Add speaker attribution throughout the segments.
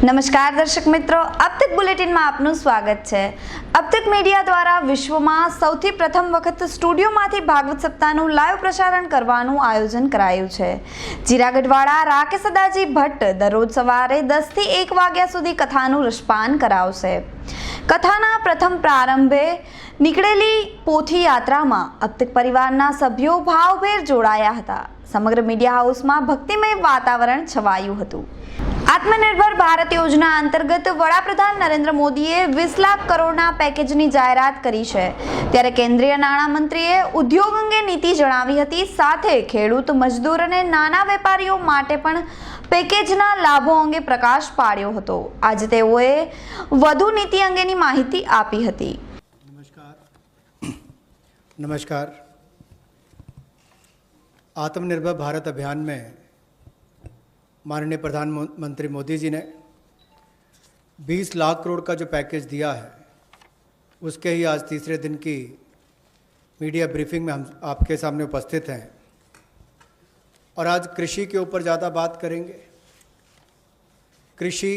Speaker 1: નમસ્કાર દર્શક મિત્રો, अब तक બુલેટિનમાં આપનું સ્વાગત છે। अब तक મીડિયા દ્વારા વિશ્વમાં સૌથી પ્રથમ વખત સ્ટુડિયોમાંથી ભાગવત સપ્તાહનું લાઈવ પ્રસારણ કરવાનું આયોજન કરાયું છે। જીરાગઢવાળા રાકેશ દાજી ભટ્ટ દરરોજ સવારે 10 થી 1 વાગ્યા સુધી કથાનું રસપાન કરાવશે। કથાના પ્રથમ પ્રારંભે નીકળેલી પોથી યાત્રામાં अब तक પરિવારના સભ્યો ભાવભેર જોડાયા હતા। સમગ્ર મીડિયા હાઉસમાં ભક્તિમય વાતાવરણ છવાયું હતું। આત્મનિર્ભર ભારત યોજના અંતર્ગત વડાપ્રધાન નરેન્દ્ર મોદીએ 20 લાખ કરોડના પેકેજની જાહેરાત કરી છે, ત્યારે કેન્દ્રીય નાણામંત્રીએ ઉદ્યોગ અંગે નીતિ જણાવી હતી। સાથે ખેડૂત, મજદૂર અને નાના વેપારીઓ માટે પણ પેકેજના લાભો અંગે પ્રકાશ પાડ્યો હતો। આજે તેઓએ વધુ નીતિ અંગેની માહિતી આપી હતી।
Speaker 2: नमस्कार। आत्मनिर्भर भारत अभियान में माननीय प्रधानमंत्री मोदी जी ने 20 लाख करोड़ का जो पैकेज दिया है, उसके ही आज तीसरे दिन की मीडिया ब्रीफिंग में हम आपके सामने उपस्थित हैं और आज कृषि के ऊपर ज़्यादा बात करेंगे। कृषि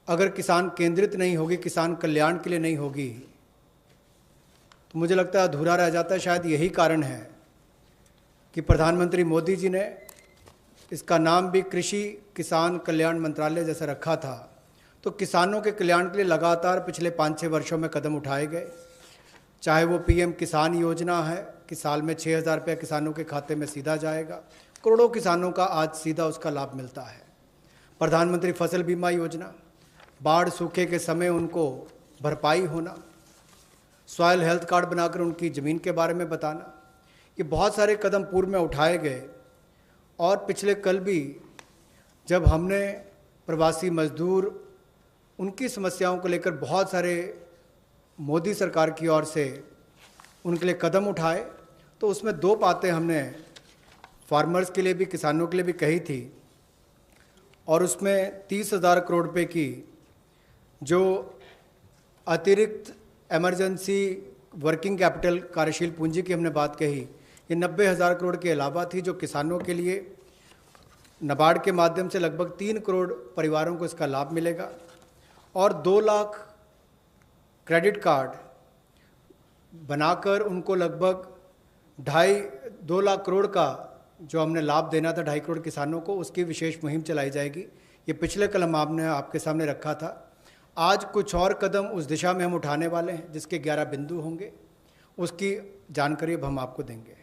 Speaker 2: अगर किसान केंद्रित नहीं होगी, किसान कल्याण के लिए नहीं होगी, तो मुझे लगता है अधूरा रह जाता है। शायद यही कारण है कि प्रधानमंत्री मोदी जी ने इसका नाम भी कृषि किसान कल्याण मंत्रालय जैसा रखा था। तो किसानों के कल्याण के लिए लगातार पिछले 5-6 वर्षों में कदम उठाए गए, चाहे वो पीएम किसान योजना है कि साल में 6,000 रुपये किसानों के खाते में सीधा जाएगा। करोड़ों किसानों का आज सीधा उसका लाभ मिलता है। प्रधानमंत्री फसल बीमा योजना, बाढ़ सूखे के समय उनको भरपाई होना, सॉयल हेल्थ कार्ड बनाकर उनकी ज़मीन के बारे में बताना, ये बहुत सारे कदम पूर्व में उठाए गए। और पिछले कल भी जब हमने प्रवासी मजदूर, उनकी समस्याओं को लेकर बहुत सारे मोदी सरकार की ओर से उनके लिए कदम उठाए, तो उसमें 2 बातें हमने फार्मर्स के लिए भी, किसानों के लिए भी कही थी। और उसमें 30,000 करोड़ रुपए की जो अतिरिक्त इमरजेंसी वर्किंग कैपिटल कार्यशील पूंजी की हमने बात कही, ये 90,000 करोड़ के अलावा थी, जो किसानों के लिए नाबार्ड के माध्यम से लगभग 3 करोड़ परिवारों को इसका लाभ मिलेगा। और 2 लाख क्रेडिट कार्ड बनाकर उनको लगभग 2.5 लाख करोड़ का जो हमने लाभ देना था 2.5 करोड़ किसानों को, उसकी विशेष मुहिम चलाई जाएगी। ये पिछले कल हम आपने आपके सामने रखा था। आज कुछ और कदम उस दिशा में हम उठाने वाले हैं, जिसके 11 बिंदु होंगे, उसकी जानकारी अब हम आपको देंगे।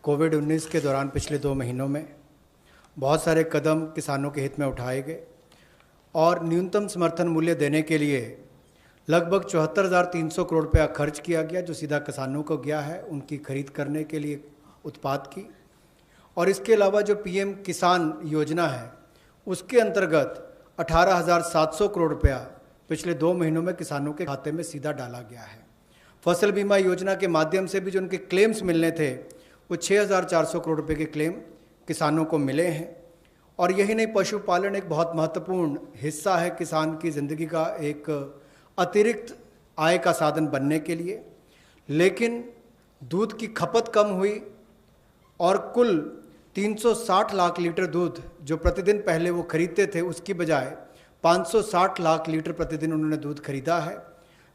Speaker 2: कोविड-19 के दौरान पिछले 2 महीनों में बहुत सारे कदम किसानों के हित में उठाए गए और न्यूनतम समर्थन मूल्य देने के लिए लगभग 74,300 करोड़ रुपया खर्च किया गया, जो सीधा किसानों को गया है उनकी खरीद करने के लिए उत्पाद की। और इसके अलावा जो पीएम किसान योजना है, उसके अंतर्गत 18,700 करोड़ रुपया पिछले 2 महीनों में किसानों के खाते में सीधा डाला गया है। फसल बीमा योजना के माध्यम से भी जो उनके क्लेम्स मिलने थे, वो 6,400 करोड़ रुपए के क्लेम किसानों को मिले हैं। और यही नहीं, पशुपालन एक बहुत महत्वपूर्ण हिस्सा है किसान की ज़िंदगी का, एक अतिरिक्त आय का साधन बनने के लिए। लेकिन दूध की खपत कम हुई और कुल 360 लाख लीटर दूध जो प्रतिदिन पहले वो खरीदते थे, उसकी बजाय 560 लाख लीटर प्रतिदिन उन्होंने दूध खरीदा है,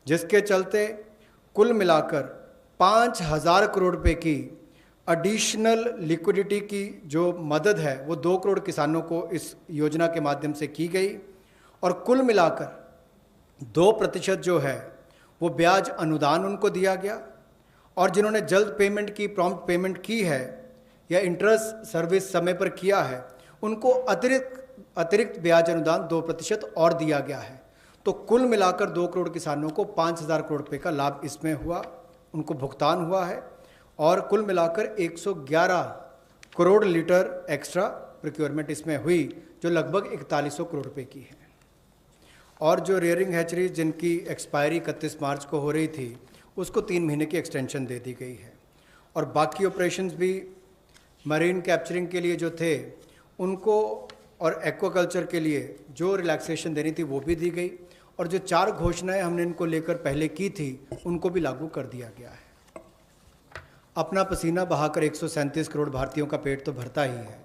Speaker 2: जिसके चलते कुल मिलाकर 5,000 करोड़ रुपए की एडिशनल लिक्विडिटी की जो मदद है, वो 2 करोड़ किसानों को इस योजना के माध्यम से की गई। और कुल मिलाकर 2% जो है वो ब्याज अनुदान उनको दिया गया। और जिन्होंने जल्द पेमेंट की, प्रॉम्प्ट पेमेंट की है या इंटरेस्ट सर्विस समय पर किया है, उनको अतिरिक्त ब्याज अनुदान 2% और दिया गया है। तो कुल मिलाकर 2 करोड़ किसानों को 5,000 करोड़ रुपये का लाभ इसमें हुआ, उनको भुगतान हुआ है। और कुल मिलाकर 111 करोड़ लीटर एक्स्ट्रा प्रोक्योरमेंट इसमें हुई, जो लगभग 4100 करोड़ रुपए की है। और जो रेयरिंग हैचरीज जिनकी एक्सपायरी 31 मार्च को हो रही थी, उसको 3 महीने की एक्सटेंशन दे दी गई है। और बाकी ऑपरेशंस भी मरीन कैप्चरिंग के लिए जो थे उनको, और एक्वाकल्चर के लिए जो रिलैक्सेशन देनी थी वो भी दी गई। और जो 4 घोषणाएं हमने इनको लेकर पहले की थी, उनको भी लागू कर दिया गया है। अपना पसीना बहाकर 137 करोड़ भारतीयों का पेट तो भरता ही है,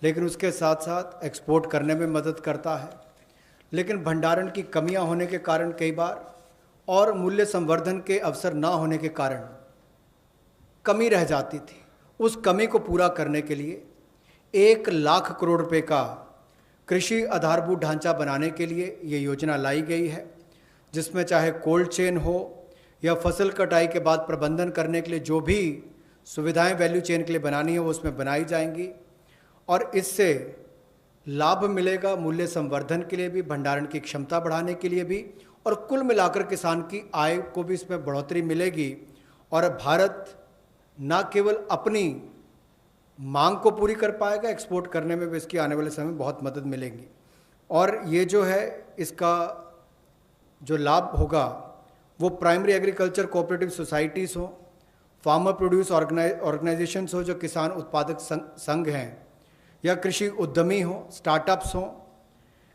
Speaker 2: लेकिन उसके साथ साथ एक्सपोर्ट करने में मदद करता है। लेकिन भंडारण की कमियां होने के कारण कई बार और मूल्य संवर्धन के अवसर ना होने के कारण कमी रह जाती थी। उस कमी को पूरा करने के लिए 1 लाख करोड़ रुपए का कृषि आधारभूत ढांचा बनाने के लिए ये योजना लाई गई है, जिसमें चाहे कोल्ड चेन हो या फसल कटाई के बाद प्रबंधन करने के लिए जो भी सुविधाएं वैल्यू चेन के लिए बनानी है वो उसमें बनाई जाएंगी और इससे लाभ मिलेगा मूल्य संवर्धन के लिए भी, भंडारण की क्षमता बढ़ाने के लिए भी, और कुल मिलाकर किसान की आय को भी इसमें बढ़ोतरी मिलेगी और भारत न केवल अपनी मांग को पूरी कर पाएगा, एक्सपोर्ट करने में भी इसकी आने वाले समय में बहुत मदद मिलेगी। और ये जो है इसका जो लाभ होगा वो प्राइमरी एग्रीकल्चर कोऑपरेटिव सोसाइटीज़ हो, फार्मर प्रोड्यूस ऑर्गेनाइजेशंस हो जो किसान उत्पादक संघ हैं, या कृषि उद्यमी हो, स्टार्टअप्स हों,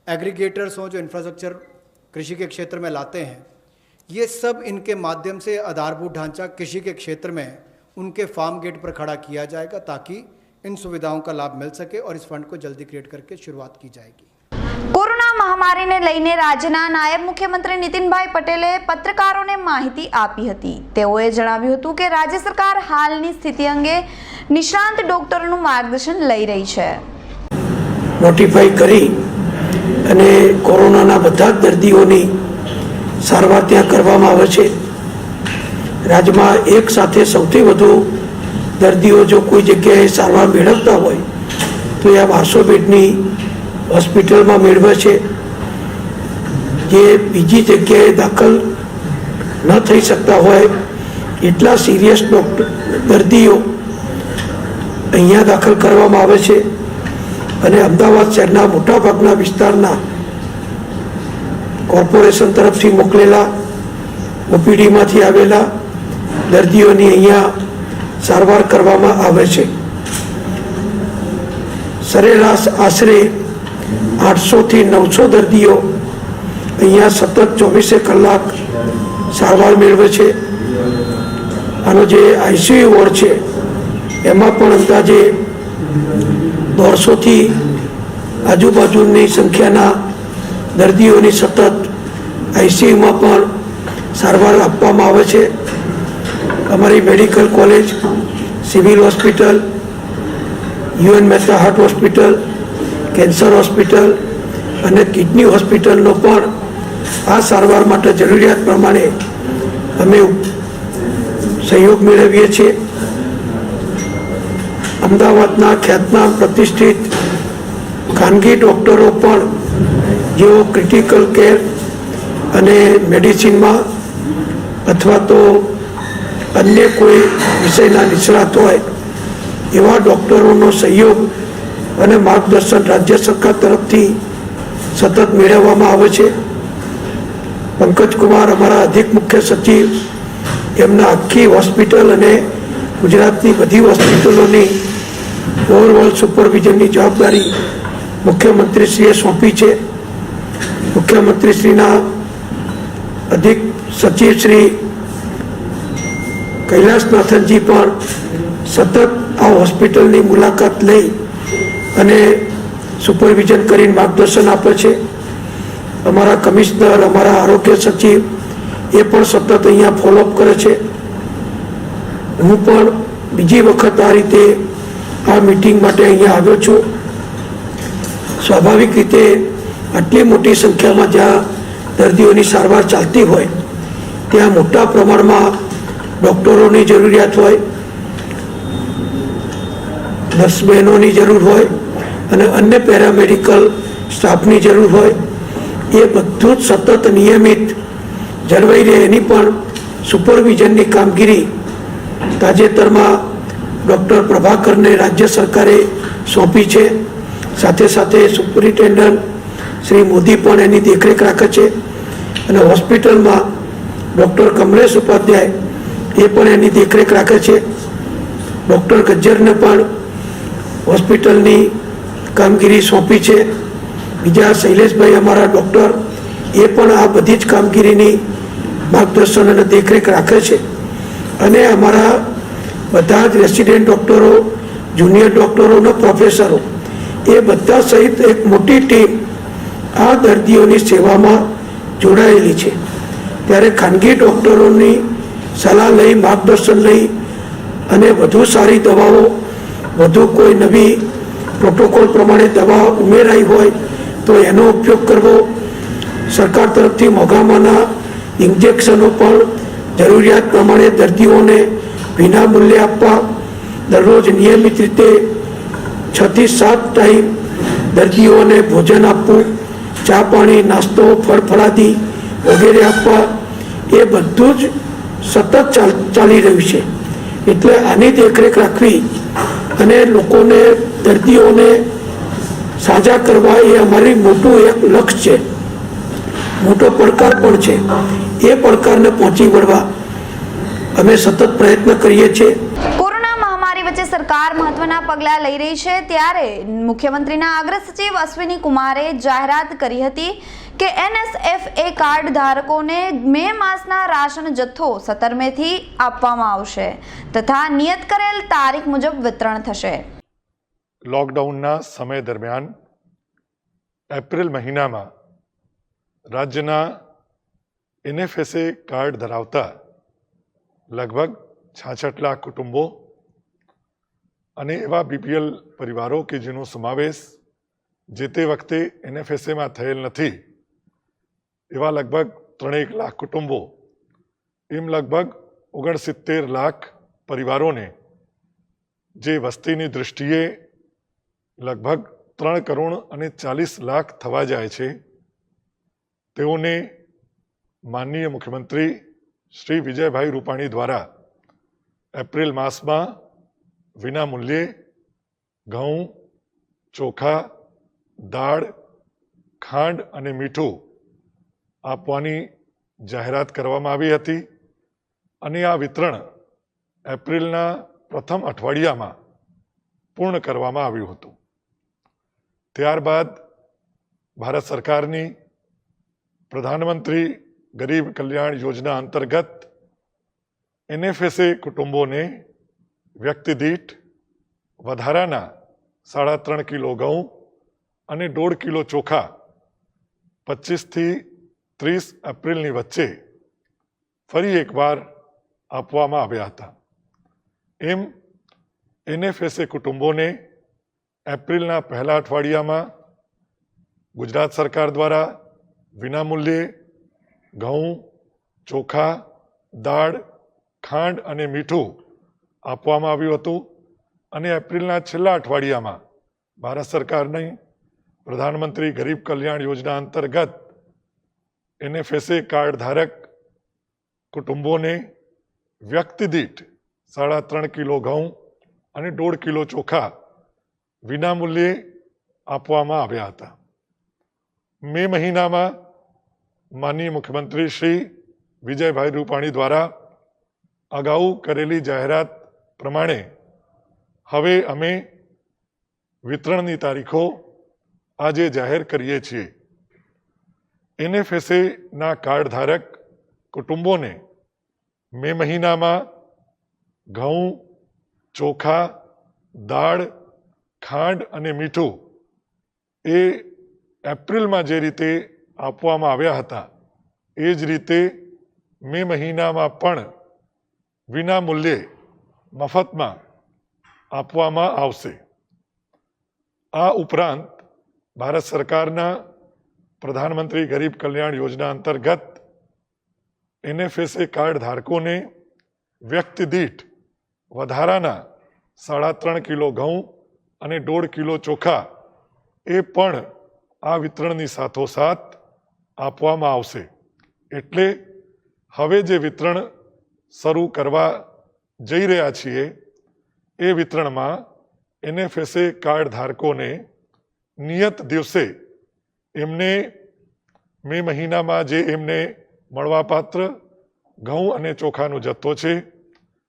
Speaker 2: एग्रीगेटर्स हों जो इंफ्रास्ट्रक्चर कृषि के क्षेत्र में लाते हैं, ये सब इनके माध्यम से आधारभूत ढांचा कृषि के क्षेत्र में उनके फार्म गेट पर खड़ा किया जाएगा ताकि इन सुविधाओं का लाभ मिल सके और इस फंड को जल्दी क्रिएट करके शुरुआत की जाएगी।
Speaker 1: કોરોના મહામારીને લઈને રાજ્યના નાયબ મુખ્યમંત્રી નીતિનભાઈ પટેલે પત્રકારોને માહિતી આપી હતી। તેઓએ જણાવ્યું હતું કે રાજ્ય સરકાર હાલની સ્થિતિ અંગે નિષ્ણાંત ડોક્ટરોનું માર્ગદર્શન લઈ રહી છે।
Speaker 3: નોટિફાઈ કરી અને કોરોનાના બધા જ દર્દીઓની સારવાર ત્યાં કરવામાં આવે છે। રાજ્યમાં એક સાથે સૌથી વધુ દર્દીઓ જો કોઈ જગ્યાએ સારવાર મેળવતા હોય તો એ 1200 બેડની હોસ્પિટલમાં મેળવે છે, જે બીજી જગ્યાએ દાખલ ન થઈ શકતા હોય એટલા સિરિયસ દર્દીઓ અહીંયા દાખલ કરવામાં આવે છે અને અમદાવાદ શહેરના મોટાભાગના વિસ્તારના કોર્પોરેશન તરફથી મોકલેલા ઓપીડીમાંથી આવેલા દર્દીઓની અહીંયા સારવાર કરવામાં આવે છે। સરેરાશ આશરે 800 થી 900 દર્દીઓ અહીંયા સતત 24 કલાક સારવાર મેળવે છે। આનો જે આઈસીયુ વોર્ડ છે એમાં પણ અંદાજે 150 થી આજુબાજુની સંખ્યાના દર્દીઓની સતત આઈસીયુમાં પણ સારવાર આપવામાં આવે છે। અમારી medical college, civil hospital, UN Mehta heart hospital, cancer hospital અને કિડની હોસ્પિટલનો પણ આ સારવાર માટે જરૂરિયાત પ્રમાણે અમે સહયોગ મેળવીએ છીએ। અમદાવાદના ખ્યાતનામ પ્રતિષ્ઠિત ખાનગી ડૉક્ટરો પણ જેઓ ક્રિટિકલ કેર અને મેડિસિનમાં અથવા તો અન્ય કોઈ વિષયના નિષ્ણાત હોય એવા ડૉક્ટરોનો સહયોગ અને માર્ગદર્શન રાજ્ય સરકાર તરફથી સતત મેળવવામાં આવે છે। પંકજકુમાર અમારા અધિક મુખ્ય સચિવ એમના આખી હોસ્પિટલ અને ગુજરાતની બધી હોસ્પિટલોની ઓવરઓલ સુપરવિઝનની જવાબદારી મુખ્યમંત્રીશ્રીએ સોંપી છે। મુખ્યમંત્રીશ્રીના અધિક સચિવ શ્રી કૈલાસનાથનજી પણ સતત આ હોસ્પિટલની મુલાકાત લઈ અને સુપરવિઝન કરીને માર્ગદર્શન આપે છે। અમારા કમિશનર, અમારા આરોગ્ય સચિવ એ પણ સતત અહીંયા ફોલોઅપ કરે છે। હું પણ બીજી વખત આ રીતે આ મીટિંગ માટે અહીંયા આવ્યો છું। સ્વાભાવિક રીતે આટલી મોટી સંખ્યામાં જ્યાં દર્દીઓની સારવાર ચાલતી હોય ત્યાં મોટા પ્રમાણમાં ડૉક્ટરોની જરૂરિયાત હોય, નર્સ બહેનોની જરૂર હોય અને અન્ય પેરામેડિકલ સ્ટાફની જરૂર હોય। એ બધું જ સતત નિયમિત જળવાઈ રહે એની પણ સુપરવિઝનની કામગીરી તાજેતરમાં ડૉક્ટર પ્રભાકરને રાજ્ય સરકારે સોંપી છે। સાથે સાથે સુપરિન્ટેન્ડન્ટ શ્રી મોદી પણ એની દેખરેખ રાખે છે અને હોસ્પિટલમાં ડૉક્ટર કમલેશ ઉપાધ્યાય એ પણ એની દેખરેખ રાખે છે। ડૉક્ટર ગજ્જરને પણ હોસ્પિટલની કામગીરી સોંપી છે। બીજા શૈલેષભાઈ અમારા ડૉક્ટર એ પણ આ બધી જ કામગીરીની માર્ગદર્શન અને દેખરેખ રાખે છે અને અમારા બધા જ રેસિડેન્ટ ડૉક્ટરો, જુનિયર ડૉક્ટરો અને પ્રોફેસરો એ બધા સહિત એક મોટી ટીમ આ દર્દીઓની સેવામાં જોડાયેલી છે. ત્યારે ખાનગી ડૉક્ટરોની સલાહ લઈ, માર્ગદર્શન લઈ અને વધુ સારી દવાઓ, વધુ કોઈ નવી પ્રોટોકોલ પ્રમાણે દવા ઉમેરાઈ હોય તો એનો ઉપયોગ કરવો. સરકાર તરફથી મોંઘામાંના ઇન્જેક્શનો પણ જરૂરિયાત પ્રમાણે દર્દીઓને વિના મૂલ્યે આપવા. દરરોજ નિયમિત રીતે 6 થી 7 ટાઈમ દર્દીઓને ભોજન આપવું, ચા પાણી, નાસ્તો, ફળફળાદી વગેરે આપવા. એ બધું જ સતત ચાલી રહ્યું છે. એટલે આની દેખરેખ રાખવી અને લોકોને, દર્દીઓને સાજા કરવા એ અમારી મોટું એક લક્ષ્ય છે, મોટો પડકાર પણ છે. એ પડકારને પહોંચી વળવા અમે સતત પ્રયત્ન કરીએ છીએ.
Speaker 1: કોરોના મહામારી વચ્ચે સરકાર મહત્વના પગલાં લઈ રહી છે, ત્યારે મુખ્યમંત્રીના અગ્ર સચિવ અશ્વિની કુમારે જાહેરાત કરી હતી કે NSFA કાર્ડ ધારકોને મે માસના રાશન જથ્થો 17 મેથી આપવામાં આવશે તથા નિયત કરેલ તારીખ મુજબ વિતરણ થશે.
Speaker 4: લોકડાઉનના સમય દરમિયાન એપ્રિલ મહિનામાં રાજ્યના NFSA કાર્ડ ધરાવતા લગભગ 66 લાખ કુટુંબો અને એવા BPL પરિવારો કે જેનો સમાવેશ જે તે વખતે NFSAમાં થયેલ નથી, એવા લગભગ 3 લાખ કુટુંબો, એમ લગભગ 69 લાખ પરિવારોને જે વસ્તીની દૃષ્ટિએ લગભગ 3 કરોડ અને 40 લાખ થવા જાય છે, તેઓને માનનીય મુખ્યમંત્રી શ્રી વિજયભાઈ રૂપાણી દ્વારા એપ્રિલ માસમાં વિના મૂલ્યે ઘઉં, ચોખા, દાળ, ખાંડ અને મીઠું આપવાની જાહેરાત કરવામાં આવી હતી અને આ વિતરણ એપ્રિલના પ્રથમ અઠવાડિયામાં પૂર્ણ કરવામાં આવ્યું હતું. ત્યારબાદ ભારત સરકારની પ્રધાનમંત્રી ગરીબ કલ્યાણ યોજના અંતર્ગત NFSA કુટુંબોને વ્યક્તિ દીઠ વધારાના 3.5 કિલો ઘઉં અને 1.5 કિલો ચોખા 25 થી 30 એપ્રિલની વચ્ચે ફરી એકવાર આપવામાં આવ્યા હતા. એમ NFSA કુટુંબોને એપ્રિલના પહેલા અઠવાડિયામાં ગુજરાત સરકાર દ્વારા વિનામૂલ્યે ઘઉં, ચોખા, દાળ, ખાંડ અને મીઠું આપવામાં આવ્યું હતું અને એપ્રિલના છેલ્લા અઠવાડિયામાં ભારત સરકારની પ્રધાનમંત્રી ગરીબ કલ્યાણ યોજના અંતર્ગત NFSA કાર્ડ ધારક કુટુંબોને વ્યક્તિ દીઠ 3.5 કિલો ઘઉં અને 1.5 કિલો ચોખા વિનામૂલ્યે આપવામાં આવ્યા હતા. મે મહિનામાં માનનીય મુખ્યમંત્રી શ્રી વિજયભાઈ રૂપાણી દ્વારા અગાઉ કરેલી જાહેરાત પ્રમાણે હવે અમે વિતરણની તારીખો આજે જાહેર કરીએ છીએ. NFSAના કાર્ડ ધારક કુટુંબોને મે મહિનામાં ઘઉં, ચોખા, દાળ, ખાંડ અને મીઠું એ એપ્રિલમાં જે રીતે આપવામાં આવ્યા હતા એ જ રીતે મે મહિનામાં પણ વિના મૂલ્યે મફતમાં આપવામાં આવશે. આ ઉપરાંત ભારત સરકારના પ્રધાનમંત્રી ગરીબ કલ્યાણ યોજના અંતર્ગત NFSA કાર્ડ ધારકોને વ્યક્તિ દીઠ વધારાના 3.5 કિલો ઘઉં અને 1.5 કિલો ચોખા એ પણ આ વિતરણની સાથોસાથ આપવામાં આવશે. એટલે હવે જે વિતરણ શરૂ કરવા જઈ રહ્યા છીએ એ વિતરણમાં NFSA કાર્ડ ધારકોને નિયત દિવસે એમને મે મહિનામાં જે એમને મળવાપાત્ર ઘઉં અને ચોખાનો જથ્થો છે,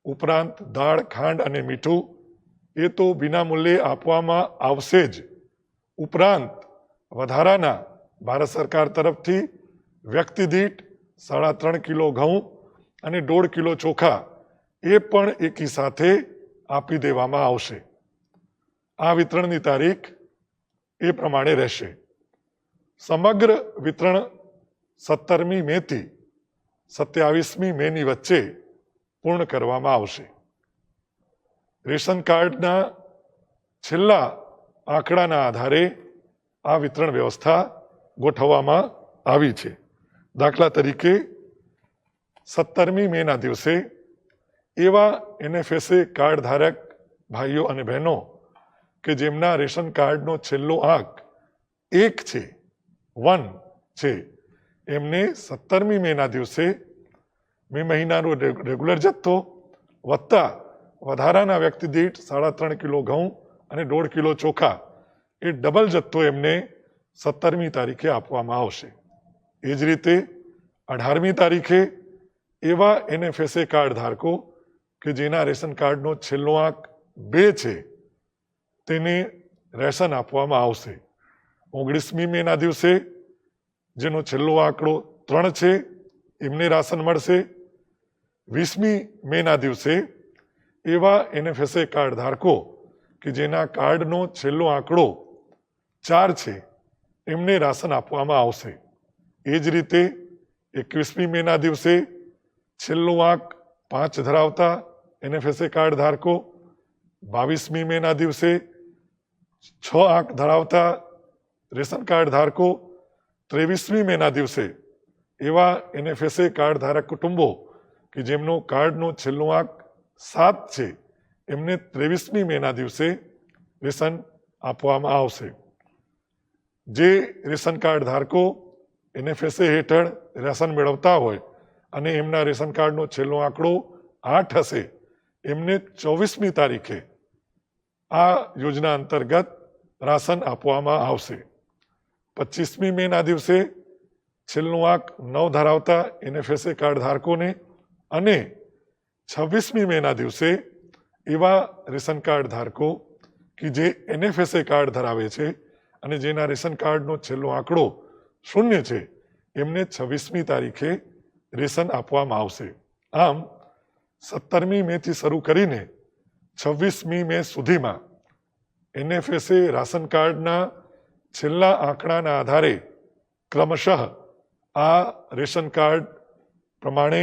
Speaker 4: ઉપરાંત દાળ, ખાંડ અને મીઠું એ તો વિનામૂલ્યે આપવામાં આવશે જ, ઉપરાંત વધારાના ભારત સરકાર તરફથી વ્યક્તિ દીઠ 3.5 કિલો ઘઉં અને 1.5 કિલો ચોખા એ પણ એકી સાથે આપી દેવામાં આવશે. આ વિતરણની તારીખ એ પ્રમાણે રહેશે. સમગ્ર વિતરણ 17મી મેથી 27મી મેની વચ્ચે પૂર્ણ કરવામાં આવશે. રેશન કાર્ડના છેલ્લા આંકડાના આધારે આ વિતરણ વ્યવસ્થા ગોઠવવામાં આવી છે. દાખલા તરીકે 17મી મેના દિવસે એવા NFSA કાર્ડ ધારક ભાઈઓ અને બહેનો કે જેમના રેશન કાર્ડનો છેલ્લો આંક 1 છે, 1 છે, એમને 17મી મેના દિવસે મે મહિનાનો રેગ્યુલર જથ્થો વત્તા વધારાના વ્યક્તિ દીઠ 3.5 કિલો ઘઉં અને 1.5 કિલો ચોખા એ ડબલ જથ્થો એમને 17મી તારીખે આપવામાં આવશે. એ જ રીતે 18મી તારીખે એવા NFSA કાર્ડ ધારકો કે જેના રેશન કાર્ડનો છેલ્લો આંક 2 છે તેને રેશન આપવામાં આવશે. 19મી મેના દિવસે જેનો છેલ્લો આંકડો 3 છે એમને રાશન મળશે. 20મી મેના દિવસે એવા NFSA કાર્ડ ધારકો કે જેના કાર્ડનો છેલ્લો આંકડો 4 છે એમને રાશન આપવામાં આવશે. એ જ રીતે 21મી મેના દિવસે છેલ્લો આંક 5 ધરાવતા NFSA કાર્ડ ધારકો, 22મી મેના દિવસે 6 આંક ધરાવતા રેશન કાર્ડ ધારકો, 23મી મેના દિવસે એવા NFSA કાર્ડ ધારક કુટુંબો કે જેમનો કાર્ડનો છેલ્લો આંક 7 છે એમને 23મી મેના દિવસે રેશન આપવામાં આવશે. જે રેશન કાર્ડ ધારકો NFSA હેઠળ રેશન મેળવતા હોય અને એમના રેશન કાર્ડનો છેલ્લો આંકડો 8 હશે એમને 24મી તારીખે આ યોજના અંતર્ગત રાશન આપવામાં આવશે. 25મી મેના દિવસે છેલ્લો આંક 9 ધરાવતા NFSA કાર્ડ ધારકોને અને 26મી મેના દિવસે એવા રેશન કાર્ડ ધારકો કે જે NFSA કાર્ડ ધરાવે છે અને જેના રેશન કાર્ડનો છેલ્લો આંકડો 0 છે એમને 26મી તારીખે રેશન આપવામાં આવશે. આમ 17મી મેથી શરૂ કરીને 26મી મે સુધીમાં NFSA રાશન કાર્ડના છેલ્લા આંકડાના આધારે ક્રમશઃ આ રેશન કાર્ડ પ્રમાણે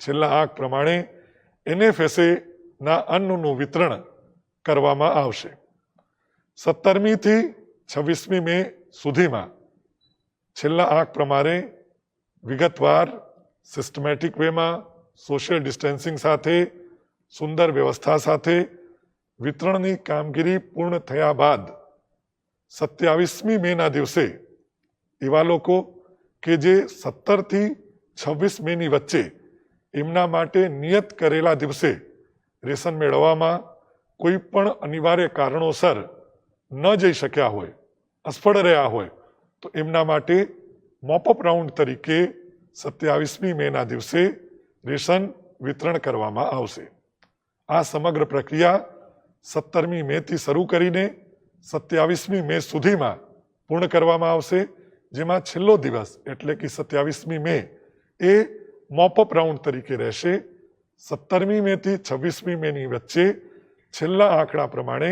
Speaker 4: છેલ્લા આંક પ્રમાણે NFSAના અન્નનું વિતરણ કરવામાં આવશે. 17મીથી 26મી મે સુધીમાં છેલ્લા આંક પ્રમાણે વિગતવાર સિસ્ટમેટિક વેમાં સોશિયલ ડિસ્ટન્સિંગ સાથે સુંદર વ્યવસ્થા સાથે વિતરણની કામગીરી પૂર્ણ થયા બાદ 27મી મેના દિવસે એવા લોકો કે જે 17થી 26 મેની વચ્ચે એમના માટે નિયત કરેલા દિવસે રેશન મેળવવામાં કોઈ પણ અનિવાર્ય કારણોસર ન જઈ શક્યા હોય, અસફળ રહ્યા હોય તો એમના માટે મોપઅપ રાઉન્ડ તરીકે 27મી મેના દિવસે રેશન વિતરણ કરવામાં આવશે. આ સમગ્ર પ્રક્રિયા 17મી મેથી શરૂ કરીને 27મી મે સુધીમાં પૂર્ણ કરવામાં આવશે, જેમાં છેલ્લો દિવસ એટલે કે 27મી મે એ મોપઅપ રાઉન્ડ તરીકે રહેશે. 17મી મેથી 26મી મેની વચ્ચે છેલ્લા આંકડા પ્રમાણે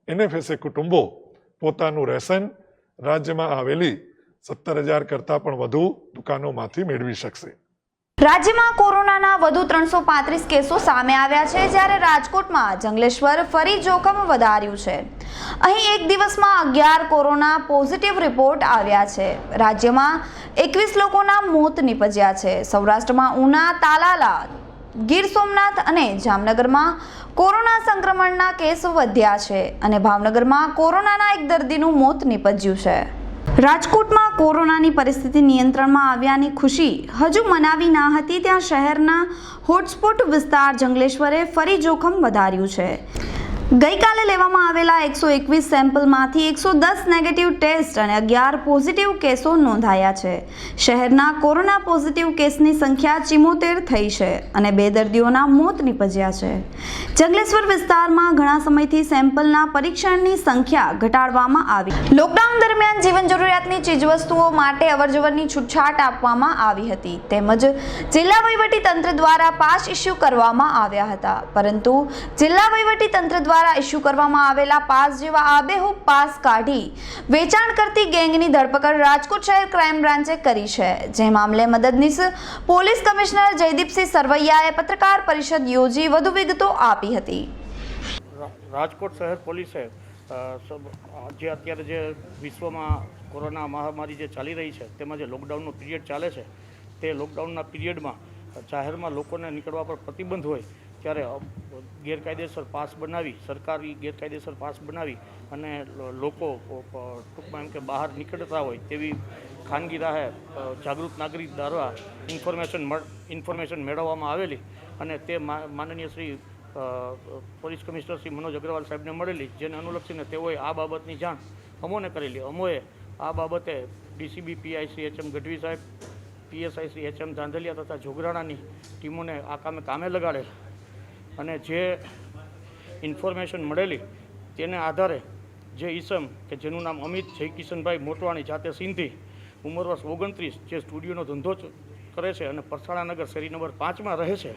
Speaker 4: NFSA કુટુંબો પોતાનું રેશન રાજ્યમાં આવેલી 17,000 કરતાં પણ વધુ દુકાનોમાંથી મેળવી શકશે.
Speaker 1: રાજ્યમાં કોરોનાના વધુ 335 કેસો સામે આવ્યા છે, જ્યારે રાજકોટમાં જંગલેશ્વર ફરી જોખમ વધાર્યું છે. અહીં એક દિવસમાં 11 કોરોના પોઝિટિવ રિપોર્ટ આવ્યા છે. રાજ્યમાં 21 લોકોના મોત નીપજ્યા છે. સૌરાષ્ટ્રમાં ઉના, તાલાલા, ગીર સોમનાથ અને જામનગરમાં કોરોના સંક્રમણના કેસ વધ્યા છે અને ભાવનગરમાં કોરોનાના એક દર્દીનું મોત નીપજ્યું છે. રાજકોટમાં કોરોનાની પરિસ્થિતિ નિયંત્રણમાં આવ્યાની ખુશી હજુ મનાવી ના હતી ત્યાં શહેરના હોટસ્પોટ વિસ્તાર જંગલેશ્વરે ફરી જોખમ વધાર્યું છે. ગઈકાલે લેવામાં આવેલા 121 સેમ્પલમાંથી 110 નેગેટિવ ટેસ્ટ અને 11 પોઝિટિવ કેસો નોંધાયા છે. શહેરના કોરોના પોઝિટિવ કેસની સંખ્યા 74 થઈ છે અને 2 દર્દીઓના મોત નીપજ્યા છે. જંગલેશ્વર વિસ્તારમાં ઘણા સમયથી સેમ્પલના પરીક્ષણની સંખ્યા ઘટાડવામાં આવી. લોકડાઉન દરમિયાન જીવન જરૂરિયાતની ચીજવસ્તુઓ માટે અવરજવરની છૂટછાટ આપવામાં આવી હતી તેમજ જિલ્લા વહીવટી તંત્ર દ્વારા પાસ ઇસ્યુ કરવામાં આવ્યા હતા, પરંતુ જિલ્લા વહીવટી તંત્ર દ્વારા દ્વારા ઇસ્યુ કરવામાં આવેલા પાસ જેવા આબેહૂબ પાસ કાઢી વેચાણ કરતી ગેંગની ધરપકડ રાજકોટ શહેર ક્રાઇમ બ્રાન્ચે કરી છે, જે મામલે મદદનીશ પોલીસ કમિશનર જયદીપસિંહ સરવૈયાએ પત્રકાર પરિષદ યોજી વધુ વિગતો આપી હતી.
Speaker 5: રાજકોટ શહેર પોલીસે જે અત્યારે જે વિશ્વમાં કોરોના મહામારી જે ચાલી રહી છે તેમાં જે લોકડાઉનનો પીરિયડ ચાલે છે તે લોકડાઉનના પીરિયડમાં જાહેરમાં લોકોને નીકળવા પર પ્રતિબંધ હોય ત્યારે ગેરકાયદેસર પાસ બનાવી, સરકારી ગેરકાયદેસર પાસ બનાવી અને લોકો ટૂંકમાં એમ કે બહાર નીકળતા હોય તેવી ખાનગી રાહે જાગૃત નાગરિક દ્વારા ઇન્ફોર્મેશન મેળવવામાં આવેલી અને તે માનનીય શ્રી પોલીસ કમિશનર શ્રી મનોજ અગ્રવાલ સાહેબને મળેલી, જેને અનુલક્ષીને તેઓએ આ બાબતની જાણ અમોને કરેલી. અમોએ આ બાબતે ડીસીબી પીઆઈ શ્રી એચ.એમ. ગઢવી સાહેબ, પીએસઆઈ શ્રી એચ.એમ. ધાંધલિયા તથા જોગરાણાની ટીમોને આ કામે લગાડેલ અને જે ઇન્ફોર્મેશન મળેલી તેને આધારે જે ઈસમ કે જેનું નામ અમિત જયકિશનભાઈ મોટવાણી, જાતે સિંધી, ઉંમર વર્ષ 29, જે સ્ટુડિયોનો ધંધો કરે છે અને પરસાણાનગર શેરી નંબર 5માં રહે છે,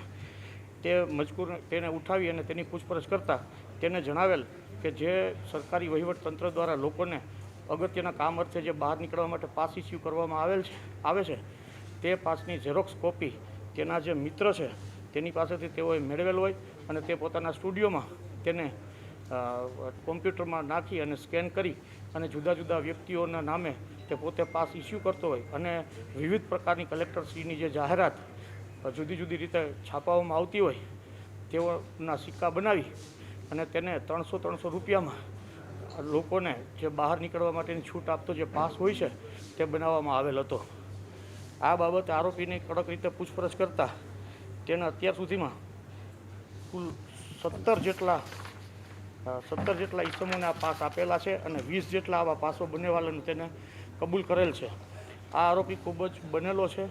Speaker 5: તે મજકૂર તેને ઉઠાવી અને તેની પૂછપરછ કરતાં તેને જણાવેલ કે જે સરકારી વહીવટતંત્ર દ્વારા લોકોને અગત્યના કામ અર્થે જે બહાર નીકળવા માટે પાસ ઇસ્યુ કરવામાં આવે છે તે પાસની ઝેરોક્સ કોપી તેના જે મિત્ર છે તેની પાસેથી તેઓએ મેળવેલ હોય અને તે પોતાના સ્ટુડિયોમાં તેને કોમ્પ્યુટરમાં નાખી અને સ્કેન કરી અને જુદા જુદા વ્યક્તિઓના નામે તે પોતે પાસ ઇસ્યુ કરતો હોય અને વિવિધ પ્રકારની કલેક્ટરશ્રીની જે જાહેરાત જુદી જુદી રીતે છાપવામાં આવતી હોય તેઓના સિક્કા બનાવી અને તેને 300 રૂપિયામાં લોકોને જે બહાર નીકળવા માટેની છૂટ આપતો જે પાસ હોય છે તે બનાવવામાં આવેલ હતો. આ બાબતે આરોપીની કડક રીતે પૂછપરછ કરતાં તેને અત્યાર સુધીમાં કુલ 17 જેટલા ઈસમોને આ પાસ આપેલા છે અને 20 જેટલા આવા પાસો બનેવાલાને તેને કબૂલ કરેલ છે. આ આરોપી ખૂબ જ બનેલો છે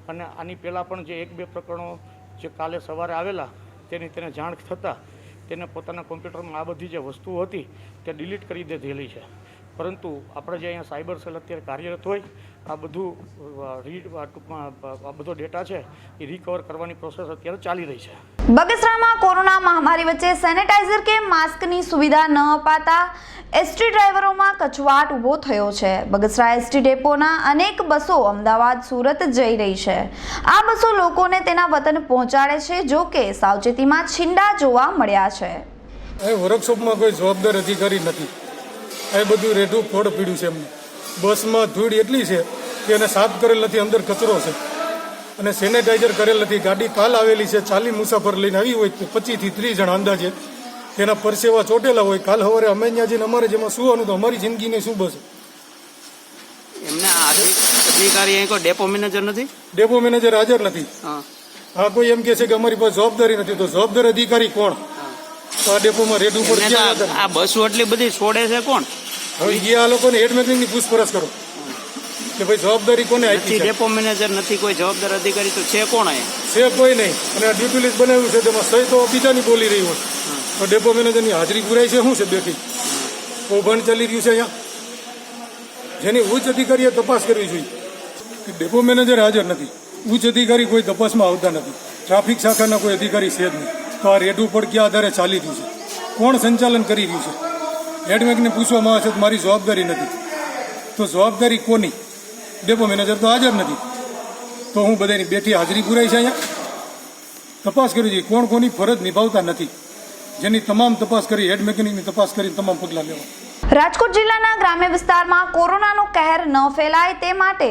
Speaker 5: અને આની પહેલાં પણ જે 1-2 પ્રકરણો જે કાલે સવારે આવેલા તેને જાણ થતાં તેને પોતાના કોમ્પ્યુટરમાં આ બધી જે વસ્તુઓ હતી તે ડિલીટ કરી દીધેલી છે. પરંતુ આપણે જે અહીંયા સાયબર સેલ અત્યારે કાર્યરત હોય આ બધું ટૂંકમાં આ બધો ડેટા છે એ રિકવર કરવાની પ્રોસેસ અત્યારે ચાલી રહી છે.
Speaker 1: બગસરામાં કોરોના મહામારી વચ્ચે સેનેટાઇઝર કે માસ્કની સુવિધા ન અપાતા એસટી ડ્રાઈવરોમાં કચવાટ ઊભો થયો છે. બગસરા એસટી ડેપોના અનેક બસો અમદાવાદ, સુરત જઈ રહી છે. આ બસો લોકોને તેના વતન પહોંચાડે છે, જો કે સાવચેતીમાં છીંડા જોવા મળ્યા છે.
Speaker 6: વર્કશોપમાં કોઈ જવાબદાર અધિકારી નથી. એ બધું રેઢું ફોડ પીડ્યું છે એમને. બસમાં ધૂળ એટલી છે કે એને સાફ કરેલ નથી, અંદર કચરો છે અને સેનેટાઈઝર કરેલ નથી. ગાડી કાલ આવેલી છે, 40 મુસાફર લઈને આવી હોય 25 થી 30 જણ અંદાજે, તેના પરસેવા ચોટેલા હોય. કાલ સવારે અમે અહીંયા જઈને અમારે જેમાં સુવાનું તો અમારી જિંદગીને શું બસે.
Speaker 7: એમને અધિકારી અહીં કોઈ ડેપો મેનેજર નથી?
Speaker 6: ડેપો મેનેજર હાજર નથી. હા, કોઈ એમ કે છે કે અમારી પાસે જવાબદારી નથી. તો જવાબદાર અધિકારી કોણ? તો આ ડેપોમાં રેડ ઉપર
Speaker 7: આ બસો એટલી બધી છોડે છે કોણ?
Speaker 6: હવે એ આ લોકોને હેડ મેકિંગની પૂછપરછ કરો કે ભાઈ જવાબદારી કોને આપી છે.
Speaker 7: ડેપો મેનેજર નથી, કોઈ જવાબદાર અધિકારી તો છે કોણ?
Speaker 6: છે કોઈ નહીં. અને આ ડ્યુટી લિસ્ટ બનાવ્યું છે તેમાં સહી તો બીજાની બોલી રહી હોય તો ડેપો મેનેજરની હાજરી પુરાઈ છે શું છે બેઠી કૌભાંડ ચાલી રહ્યું છે અહીંયા, જેની ઉચ્ચ અધિકારીએ તપાસ કરવી જોઈએ. ડેપો મેનેજર હાજર નથી, ઉચ્ચ અધિકારી કોઈ તપાસમાં આવતા નથી, ટ્રાફિક શાખાના કોઈ અધિકારી છે જ નહીં. તો આ રેડ ઉપર ક્યાં આધારે ચાલી રહ્યું છે, કોણ સંચાલન કરી રહ્યું છે? હેડમેકને પૂછવામાં આવે છે તો મારી જવાબદારી નથી, તો જવાબદારી કોની? ડેપો મેનેજર તો હાજર નથી, તો હું બધાની બેઠી હાજરી પુરાઈ છે અહીંયા. તપાસ કરવી જોઈએ કોણ કોની ફરજ નિભાવતા નથી, જેની તમામ તપાસ કરી હેડમેકની તપાસ કરી તમામ પગલાં લેવા.
Speaker 1: રાજકોટ જિલ્લાના ગ્રામ્ય વિસ્તારમાં કોરોનાનો કહેર ન ફેલાય તે માટે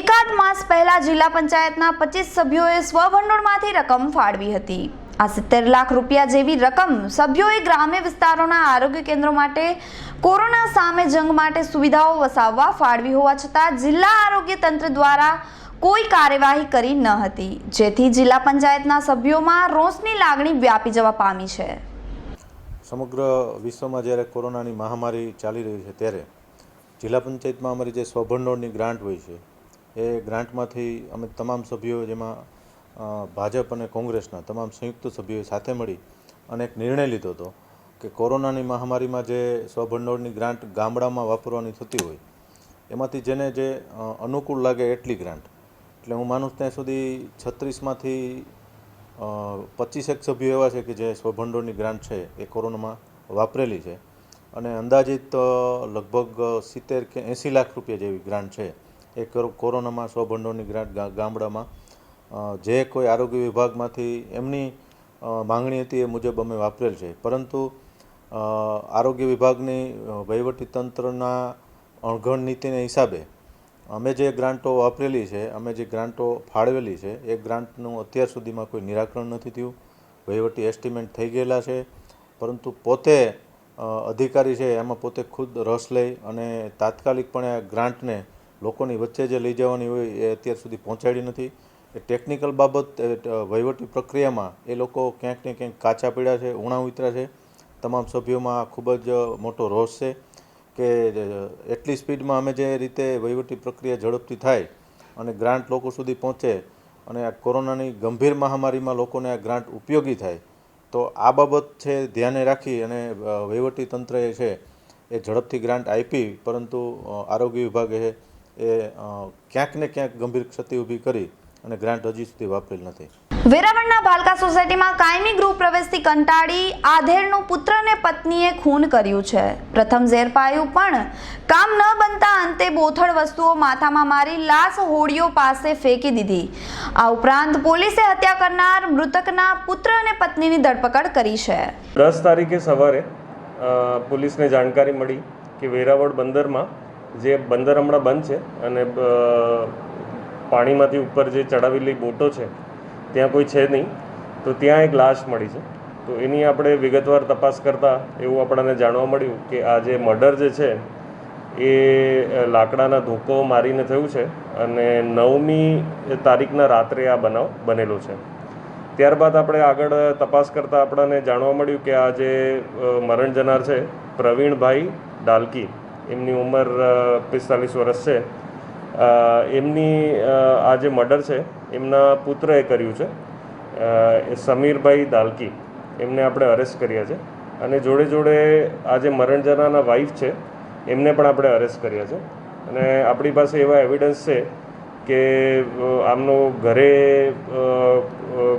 Speaker 1: એકાદ માસ પહેલા જિલ્લા પંચાયતના 25 સભ્યોએ સ્વભંડોળમાંથી રકમ ફાળવી હતી. આ 70 લાખ રૂપિયા જેવી રકમ સભ્યોએ ગ્રામ્ય વિસ્તારોના આરોગ્ય કેન્દ્રો માટે કોરોના સામે જંગ માટે સુવિધાઓ વસાવવા ફાળવી હોવા છતાં જિલ્લા આરોગ્ય તંત્ર દ્વારા કોઈ કાર્યવાહી કરી ન હતી, જેથી જિલ્લા પંચાયતના સભ્યોમાં રોષની લાગણી વ્યાપી જવા પામી છે.
Speaker 8: સમગ્ર વિશ્વમાં જ્યારે કોરોનાની મહામારી ચાલી રહી છે ત્યારે જિલ્લા પંચાયતમાં અમારી જે સ્વભંડોળની ગ્રાન્ટ હોય છે એ ગ્રાન્ટમાંથી અમે તમામ સભ્યો, જેમાં ભાજપ અને કોંગ્રેસના તમામ સંયુક્ત સભ્યોએ સાથે મળી અને એક નિર્ણય લીધો હતો કે કોરોનાની મહામારીમાં જે સ્વભંડોળની ગ્રાન્ટ ગામડામાં વાપરવાની થતી હોય એમાંથી જેને જે અનુકૂળ લાગે એટલી ગ્રાન્ટ, એટલે હું માનું ત્યાં સુધી 36માંથી 25 સભ્યો એવા છે કે જે સ્વભંડોળની ગ્રાન્ટ છે એ કોરોનામાં વાપરેલી છે અને અંદાજિત લગભગ 70 કે 80 લાખ રૂપિયા જેવી ગ્રાન્ટ છે એ કોરોનામાં સ્વભંડોળની ગ્રાન્ટ ગામડામાં જે કોઈ આરોગ્ય વિભાગમાંથી એમની માંગણી હતી એ મુજબ અમે વાપરેલ છે. પરંતુ આરોગ્ય વિભાગની વહીવટીતંત્રના અણઘડ નીતિના હિસાબે અમે જે ગ્રાન્ટો વાપરેલી છે, અમે જે ગ્રાન્ટો ફાળવેલી છે એ ગ્રાન્ટનું અત્યાર સુધીમાં કોઈ નિરાકરણ નથી થયું. વહીવટી એસ્ટિમેટ થઈ ગયેલા છે, પરંતુ પોતે અધિકારી છે એમાં પોતે ખુદ રસ લઈ અને તાત્કાલિકપણે આ ગ્રાન્ટને લોકોની વચ્ચે જે લઈ જવાની હોય એ અત્યાર સુધી પહોંચાડી નથી. એ ટેકનિકલ બાબત વહીવટી પ્રક્રિયામાં એ લોકો ક્યાંક ને ક્યાંક કાચા પડ્યા છે, ઉણા ઉતર્યા છે. તમામ સભ્યોમાં ખૂબ જ મોટો રોષ છે કે એટલી સ્પીડમાં અમે જે રીતે વહીવટી પ્રક્રિયા ઝડપથી થાય અને ગ્રાન્ટ લોકો સુધી પહોંચે અને આ કોરોનાની ગંભીર મહામારીમાં લોકોને આ ગ્રાન્ટ ઉપયોગી થાય, તો આ બાબત છે ધ્યાને રાખી અને વહીવટી તંત્રએ છે એ ઝડપથી ગ્રાન્ટ આપી, પરંતુ આરોગ્ય વિભાગે એ ક્યાંક ને ક્યાંક ગંભીર ક્ષતિ ઊભી કરી અને ગ્રાન્ટ હજી સુધી વાપરેલ નથી.
Speaker 1: વેરાવળના ભાલકા સોસાયટીમાં કાયમી ગૃહ પ્રવેશથી કંટાળી આધેડનો પુત્ર અને પત્નીએ ખૂન કર્યું છે. પ્રથમ ઝેર પાયું પણ કામ ન બનતા અંતે બોથડ વસ્તુઓ માથામાં મારી લાશ હોડીઓ પાસે ફેંકી દીધી. આ ઉપરાંત પોલીસે હત્યા કરનાર મૃતકના પુત્ર અને પત્નીની ધરપકડ કરી છે.
Speaker 9: 10 તારીખે સવારે પોલીસને જાણકારી મળી કે વેરાવળ બંદરમાં જે બંદર હમણાં બંધ છે અને પાણીમાંથી ઉપર જે ચડાવેલી બોટો છે ત્યાં કોઈ છે નહીં, તો ત્યાં એક લાશ મળી છે. તો એની આપણે વિગતવાર તપાસ કરતાં એવું આપણને જાણવા મળ્યું કે આ જે મર્ડર જે છે એ લાકડાના ધોકો મારીને થયું છે અને 9મી તારીખના રાત્રે આ બનાવ બનેલો છે. ત્યારબાદ આપણે આગળ તપાસ કરતાં આપણને જાણવા મળ્યું કે આ જે મરણ જનાર છે પ્રવીણભાઈ ડાલકી, એમની ઉંમર 45 વર્ષ છે. એમની આ જે મર્ડર છે એમના પુત્રએ કર્યું છે, સમીરભાઈ દાલકી, એમને આપણે અરેસ્ટ કર્યા છે. અને જોડે જોડે આ જે મરણ જનારના વાઈફ છે એમને પણ આપણે અરેસ્ટ કર્યા છે. અને આપણી પાસે એવા એવિડન્સ છે કે આમનો ઘરે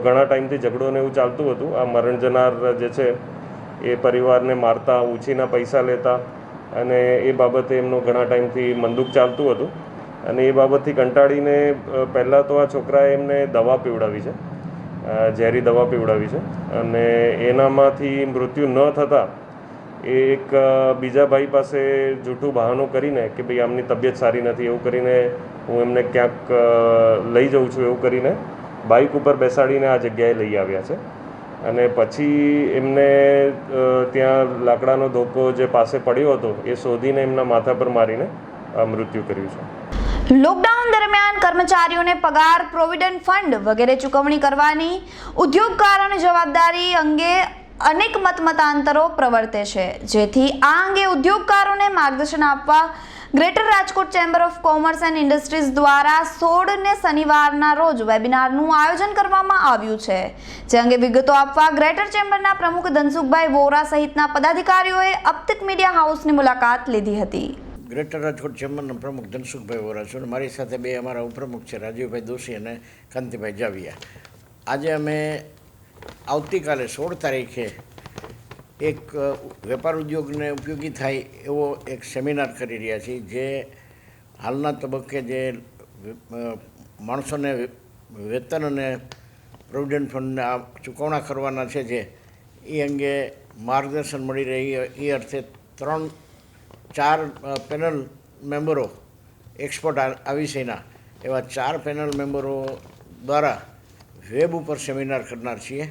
Speaker 9: ઘણા ટાઈમથી ઝઘડો ને એવું ચાલતું હતું. આ મરણ જનાર જે છે એ પરિવારને મારતા, ઉછીના પૈસા લેતા અને એ બાબતે એમનું ઘણા ટાઈમથી મંદુક ચાલતું હતું. અને એ બાબતથી કંટાળીને પહેલાં તો આ છોકરાએ એમને દવા પીવડાવી છે, ઝેરી દવા પીવડાવી છે. અને એનામાંથી મૃત્યુ ન થતાં એ એક બીજા ભાઈ પાસે જૂઠું બહાનું કરીને કે ભાઈ આમની તબિયત સારી નથી એવું કરીને હું એમને ક્યાંક લઈ જાઉં છું એવું કરીને બાઇક ઉપર બેસાડીને આ જગ્યાએ લઈ આવ્યા છે. અને પછી એમને ત્યાં લાકડાનો ધોકો જે પાસે પડ્યો હતો એ શોધીને એમના માથા પર મારીને મૃત્યુ કર્યું છે.
Speaker 1: લોકડાઉન દરમિયાન કર્મચારીઓને પગાર, પ્રોવિડન્ટ ફંડ વગેરે ચૂકવણી કરવાની ઉદ્યોગકારોની જવાબદારી અંગે અનેક મતમતાંતરો પ્રવર્તે છે. જેથી આ અંગે ઉદ્યોગકારોને માર્ગદર્શન આપવા greater Rajkot chamber of commerce and industries દ્વારા 16 શનિવારના રોજ વેબિનારનું આયોજન કરવામાં આવ્યું છે. જે અંગે વિગતો આપવા ગ્રેટર ચેમ્બરના પ્રમુખ ધનસુખભાઈ વોરા સહિતના પદાધિકારીઓએ અપતિક મીડિયા હાઉસની મુલાકાત લીધી હતી.
Speaker 10: ગ્રેટર રાજકોટ ચેમ્બરના પ્રમુખ ધનસુખભાઈ વોરા છું. મારી સાથે બે અમારા ઉપપ્રમુખ છે, રાજીવભાઈ દોશી અને કાંતિભાઈ જાવિયા. આજે અમે આવતીકાલે 16 તારીખે એક વેપાર ઉદ્યોગને ઉપયોગી થાય એવો એક સેમિનાર કરી રહ્યા છીએ. જે હાલના તબક્કે જે માણસોને વેતન અને પ્રોવિડન્ટ ફંડને આ ચૂકવણા કરવાના છે જે એ અંગે માર્ગદર્શન મળી રહી એ અર્થે 4 પેનલ મેમ્બરો, એક્સપર્ટ આ વિષયના એવા 4 પેનલ મેમ્બરો દ્વારા વેબ ઉપર સેમિનાર કરનાર છીએ.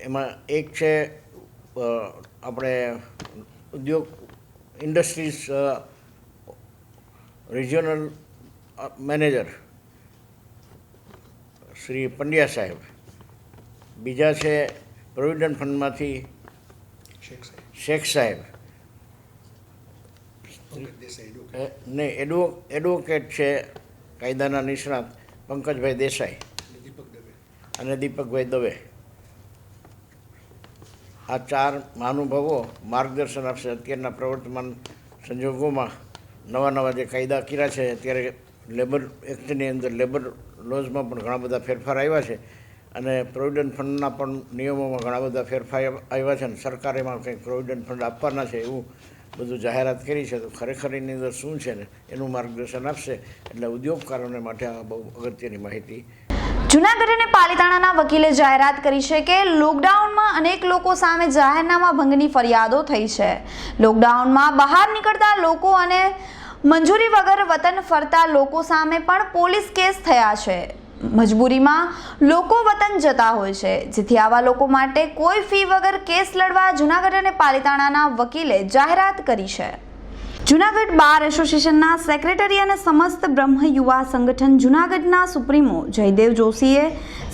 Speaker 10: એમાં એક છે આપણે ઉદ્યોગ industries regional manager Shri Pandya સાહેબ, બીજા છે પ્રોવિડન્ટ ફંડમાંથી શેખ સાહેબ, નહીં એડવોકેટ છે કાયદાના નિષ્ણાત પંકજભાઈ દેસાઈ અને દીપકભાઈ દવે. આ 4 મહાનુભાવો માર્ગદર્શન આપશે. અત્યારના પ્રવર્તમાન સંજોગોમાં નવા જે કાયદા કર્યા છે, અત્યારે લેબર એક્ટની અંદર લેબર લોઝમાં પણ ઘણા બધા ફેરફાર આવ્યા છે અને પ્રોવિડન્ટ ફંડના પણ નિયમોમાં ઘણા બધા ફેરફાર આવ્યા છે અને સરકારે એમાં કંઈક પ્રોવિડન્ટ ફંડ આપવાના છે એવું બધું જાહેરાત કરી છે. તો ખરેખર એની અંદર શું છે ને એનું માર્ગદર્શન આપશે એટલે ઉદ્યોગકારોને માટે આ બહુ અગત્યની માહિતી.
Speaker 1: જૂનાગઢ અને પાલિતાણાના વકીલે જાહેરાત કરી છે કે લોકડાઉનમાં અનેક લોકો સામે જાહેરનામા ભંગની ફરિયાદો થઈ છે. લોકડાઉનમાં બહાર નીકળતા લોકો અને મંજૂરી વગર વતન ફરતા લોકો સામે પણ પોલીસ કેસ થયા છે. મજબૂરીમાં લોકો વતન જતા હોય છે, જેથી આવા લોકો માટે કોઈ ફી વગર કેસ લડવા જૂનાગઢ અને પાલિતાણાના વકીલે જાહેરાત કરી છે. જૂનાગઢ બાર એસોસિએશનના સેક્રેટરી અને સમસ્ત બ્રહ્મ યુવા સંગઠન જૂનાગઢના સુપ્રીમો જયદેવ જોશીએ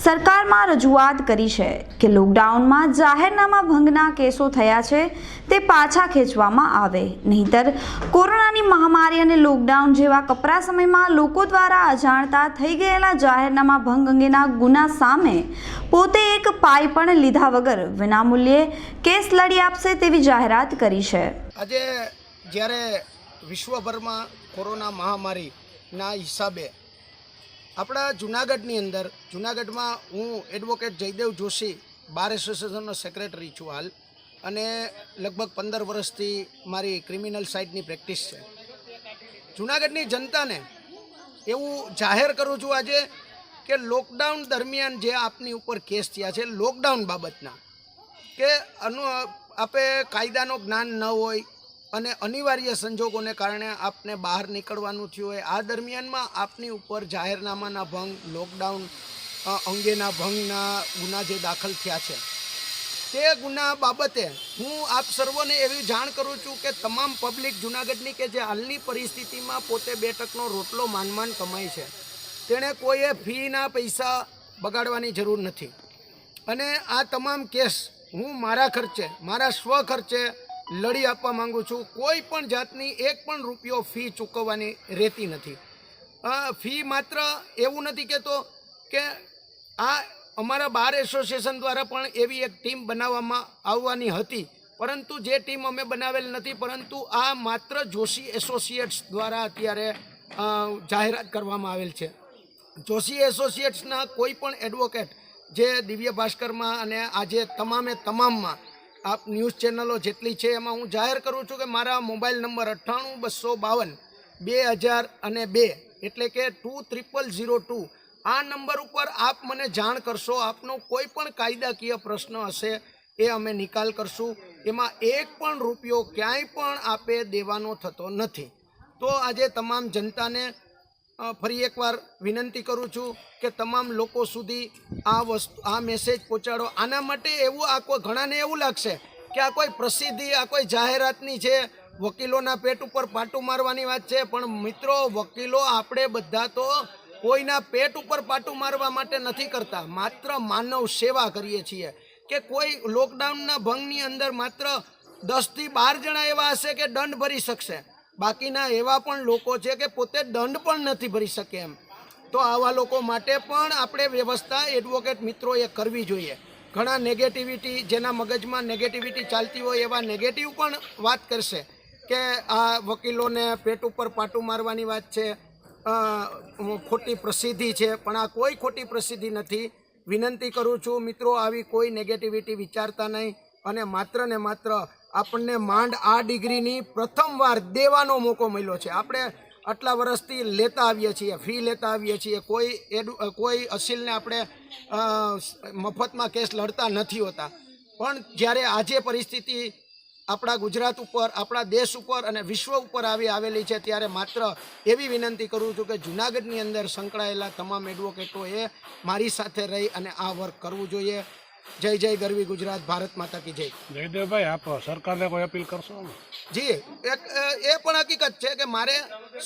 Speaker 1: સરકારમાં રજૂઆત કરી છે કે લોકડાઉનમાં જાહેરનામા ભંગના કેસો થયા છે તે પાછા ખેંચવામાં આવે, નહીંતર કોરોનાની મહામારી અને લોકડાઉન જેવા કપરા સમયમાં લોકો દ્વારા અજાણતા થઈ ગયેલા જાહેરનામા ભંગ અંગેના ગુના સામે પોતે એક પાઈ પણ લીધા વગર વિનામૂલ્યે કેસ લડી આપશે તેવી જાહેરાત કરી છે.
Speaker 11: આજે જ્યારે વિશ્વભરમાં કોરોના મહામારીના હિસાબે આપણા જૂનાગઢમાં હું એડવોકેટ જયદેવ જોશી બાર એસોસિએશનનો સેક્રેટરી છું હાલ, અને લગભગ 15 વર્ષથી મારી ક્રિમિનલ સાઇડની પ્રેક્ટિસ છે. જૂનાગઢની જનતાને એવું જાહેર કરું છું આજે કે લોકડાઉન દરમિયાન જે આપની ઉપર કેસ થયા છે લોકડાઉન બાબતના, કે આપે કાયદાનો જ્ઞાન ન હોય અને અનિવાર્ય સંજોગોને કારણે આપને બહાર નીકળવાનું થયું હોય, આ દરમિયાનમાં આપની ઉપર જાહેરનામાના ભંગ, લોકડાઉન અંગેના ભંગના ગુના જે દાખલ થયા છે તે ગુના બાબતે હું આપ સર્વને એવી જાણ કરું છું કે તમામ પબ્લિક જૂનાગઢની કે જે હાલની પરિસ્થિતિમાં પોતે 2 ટકનો રોટલો માંડ કમાય છે, તેણે કોઈએ ફીના પૈસા બગાડવાની જરૂર નથી. અને આ તમામ કેસ હું મારા ખર્ચે, મારા સ્વ ખર્ચે લડી આપવા માંગુ છું. કોઈ પણ જાતની 1 પણ રૂપિયો ફી ચૂકવવાની રહેતી નથી. ફી માત્ર એવું નથી કહેતો કે આ અમારા બાર એસોસિએશન દ્વારા પણ એવી એક ટીમ બનાવવામાં આવવાની હતી, પરંતુ જે ટીમ અમે બનાવેલ નથી, પરંતુ આ માત્ર જોશી એસોસિએટ્સ દ્વારા અત્યારે જાહેરાત કરવામાં આવેલ છે. જોશી એસોસિએટ્સના કોઈ પણ એડવોકેટ જે દિવ્ય ભાસ્કરમાં અને આજે તમામમાં આપ ન્યૂઝ ચેનલો જેટલી છે એમાં હું જાહેર કરું છું કે મારા મોબાઈલ નંબર 98 252 2002 એટલે કે 20002 આ નંબર ઉપર આપ મને જાણ કરશો. આપનો કોઈ પણ કાયદાકીય પ્રશ્ન હશે એ અમે નિકાલ કરશું. એમાં 1 પણ રૂપિયો ક્યાંય પણ આપે દેવાનો થતો નથી. તો આજે તમામ જનતાને ફરી એકવાર વિનંતી કરું છું કે તમામ લોકો સુધી આ મેસેજ પહોંચાડો. આના માટે ઘણાને એવું લાગશે કે આ કોઈ પ્રસિદ્ધિ, આ કોઈ જાહેરાતની છે, વકીલોના પેટ ઉપર પાટું મારવાની વાત છે. પણ મિત્રો, વકીલો આપણે બધા તો કોઈના પેટ ઉપર પાટું મારવા માટે નથી કરતા, માત્ર માનવ સેવા કરીએ છીએ. કે કોઈ લોકડાઉનના ભંગની અંદર માત્ર 10 થી 12 જણા એવા હશે કે દંડ ભરી શકશે, બાકીના એવા પણ લોકો છે કે પોતે દંડ પણ નથી ભરી શકે એમ. તો આવા લોકો માટે પણ આપણે વ્યવસ્થા એડવોકેટ મિત્રોએ કરવી જોઈએ. ઘણા નેગેટિવિટી, જેના મગજમાં નેગેટિવિટી ચાલતી હોય એવા નેગેટિવ પણ વાત કરશે કે આ વકીલોને પેટ ઉપર પાટું મારવાની વાત છે, ખોટી પ્રસિદ્ધિ છે. પણ આ કોઈ ખોટી પ્રસિદ્ધિ નથી. વિનંતી કરું છું મિત્રો, આવી કોઈ નેગેટિવિટી વિચારતા નહીં, અને માત્ર ને માત્ર આપણને માંડ આ ડિગ્રીની પ્રથમવાર દેવાનો મોકો મળ્યો છે. આપણે આટલા વર્ષથી લેતા આવીએ છીએ, ફી લેતા આવીએ છીએ, કોઈ અસીલને આપણે મફતમાં કેસ લડતા નથી હોતા. પણ જ્યારે આજે પરિસ્થિતિ આપણા ગુજરાત ઉપર, આપણા દેશ ઉપર અને વિશ્વ ઉપર આવેલી છે, ત્યારે માત્ર એવી વિનંતી કરું છું કે જૂનાગઢની અંદર સંકળાયેલા તમામ એડવોકેટોએ મારી સાથે રહી અને આ વર્ક કરવું જોઈએ. જય જય ગરવી ગુજરાત, ભારત માતા કી જય.
Speaker 5: જયદેવભાઈ, આપ સરકારને કોઈ અપીલ કરશો?
Speaker 11: જી, એ પણ હકીકત છે કે મારે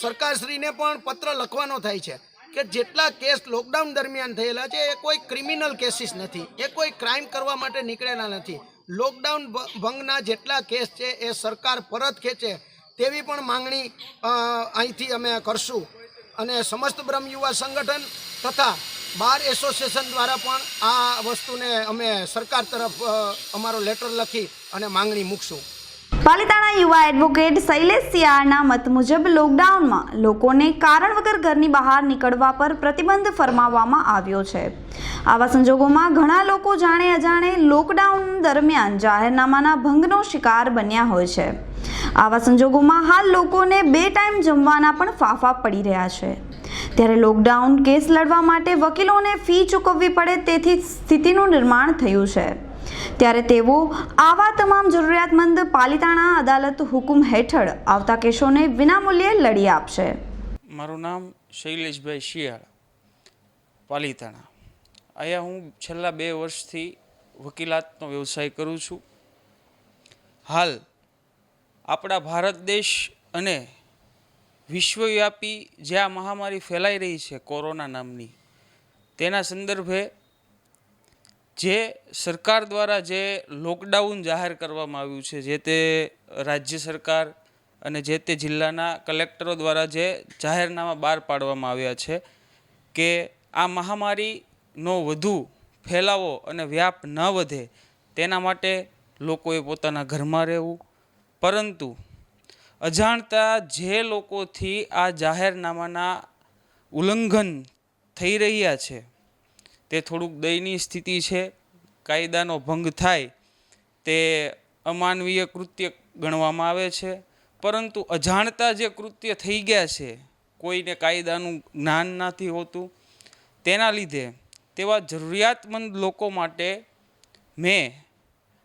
Speaker 11: સરકારશ્રીને પણ પત્ર લખવાનો થાય છે કે જેટલા કેસ લોકડાઉન દરમિયાન થયેલા છે એ કોઈ ક્રિમિનલ કેસીસ નથી, એ કોઈ ક્રાઇમ કરવા માટે નીકળેલા નથી. લોકડાઉન ભંગના જેટલા કેસ છે એ સરકાર પરત ખેંચે તેવી પણ માંગણી અહીંથી અમે કરશું. અને સમસ્ત બ્રહ્મ યુવા સંગઠન તથા બાર એસોસિએશન દ્વારા પણ આ વસ્તુને અમે સરકાર તરફ અમારો લેટર લખી અને માંગણી મૂકશું.
Speaker 1: પાલિતાણા યુવા એડવોકેટ શૈલેષ સિયાળના મત મુજબ લોકડાઉનમાં લોકોને કારણ વગર ઘરની બહાર નીકળવા પર પ્રતિબંધ ફરમાવવામાં આવ્યો છે. આવા સંજોગોમાં ઘણા લોકો જાણે અજાણે લોકડાઉન દરમિયાન જાહેરનામાના ભંગનો શિકાર બન્યા હોય છે. આવા સંજોગોમાં હાલ લોકોને 2 ટાઈમ જમવાના પણ ફાંફા પડી રહ્યા છે. ત્યારે લોકડાઉન કેસ લડવા માટે વકીલોને ફી ચૂકવવી પડે તેથી સ્થિતિનું નિર્માણ થયું છે. ત્યારે તેઓ આવા તમામ જરૂરિયાતમંદ પાલિતાણા અદાલત હુકુમ હેઠળ આવતા કેસોને વિનામૂલ્યે લડી આપશે.
Speaker 12: મારું નામ શૈલેષભાઈ શિયાળ, પાલિતાણા. અહીંયા હું છેલ્લા 2 વર્ષથી વકીલાતનો વ્યવસાય કરું છું. હાલ આપણા ભારત દેશ અને વિશ્વવ્યાપી જે આ મહામારી ફેલાઈ રહી છે કોરોના નામની, તેના સંદર્ભે જે સરકાર દ્વારા જે લોકડાઉન જાહેર કરવામાં આવ્યું છે, જે તે રાજ્ય સરકાર અને જે તે જિલ્લાના કલેક્ટરો દ્વારા જે જાહેરનામા બહાર પાડવામાં આવ્યા છે કે આ મહામારીનો વધુ ફેલાવો અને વ્યાપ ન વધે તેના માટે લોકોએ પોતાના ઘરમાં રહેવું, પરંતુ અજાણતા જે લોકોથી આ જાહેરનામાના ઉલ્લંઘન થઈ રહ્યા છે તે થોડુંક દયનીય સ્થિતિ છે. કાયદાનો ભંગ થાય તે અમાનવીય કૃત્ય ગણવામાં આવે છે, પરંતુ અજાણતા જે કૃત્ય થઈ ગયા છે, કોઈને કાયદાનું જ્ઞાન નથી હોતું, તેના લીધે તેવા જરૂરિયાતમંદ લોકો માટે મેં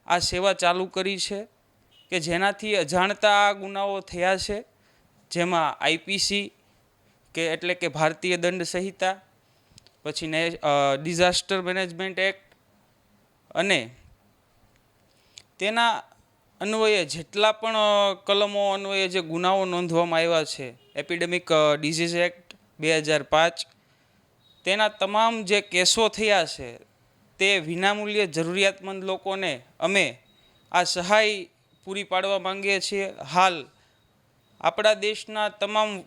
Speaker 12: આ સેવા ચાલુ કરી છે કે જેનાથી અજાણતા આ ગુનાઓ થયા છે, જેમાં આઈપીસી કે એટલે કે ભારતીય દંડ સંહિતા, પછી ડિઝાસ્ટર મેનેજમેન્ટ એક્ટ અને તેના અન્વયે જેટલા પણ કલમો અન્વયે જે ગુનાઓ નોંધવામાં આવ્યા છે, એપિડેમિક ડિઝીઝ એક્ટ 2005, તેના તમામ જે કેસો થયા છે તે વિનામૂલ્યે જરૂરિયાતમંદ લોકોને અમે આ સહાય પૂરી પાડવા માંગીએ છીએ. હાલ આપણા દેશના તમામ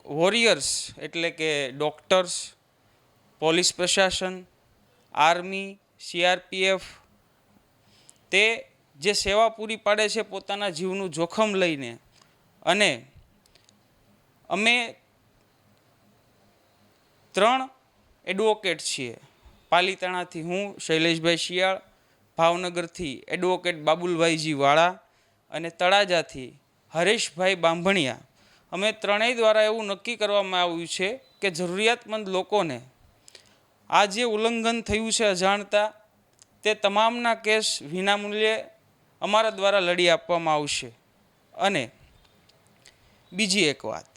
Speaker 12: વોરિયર્સ એટલે કે ડૉક્ટર્સ, પોલીસ પ્રશાસન, આર્મી, CRPF તે જે સેવા પૂરી પાડે છે પોતાના જીવનું જોખમ લઈને, અને અમે 3 એડવોકેટ છીએ. પાલિતાણાથી હું શૈલેષભાઈ શિયાળ, ભાવનગરથી એડવોકેટ બાબુલભાઈજી વાળા અને તળાજાથી હરેશભાઈ બાંભણિયા. અમે ત્રણેય દ્વારા એવું નક્કી કરવામાં આવ્યું છે કે જરૂરિયાતમંદ લોકોને આ જે ઉલ્લંઘન થયું છે અજાણતા, તે તમામના કેસ વિનામૂલ્યે અમારા દ્વારા લડી આપવામાં આવશે. અને બીજી એક વાત,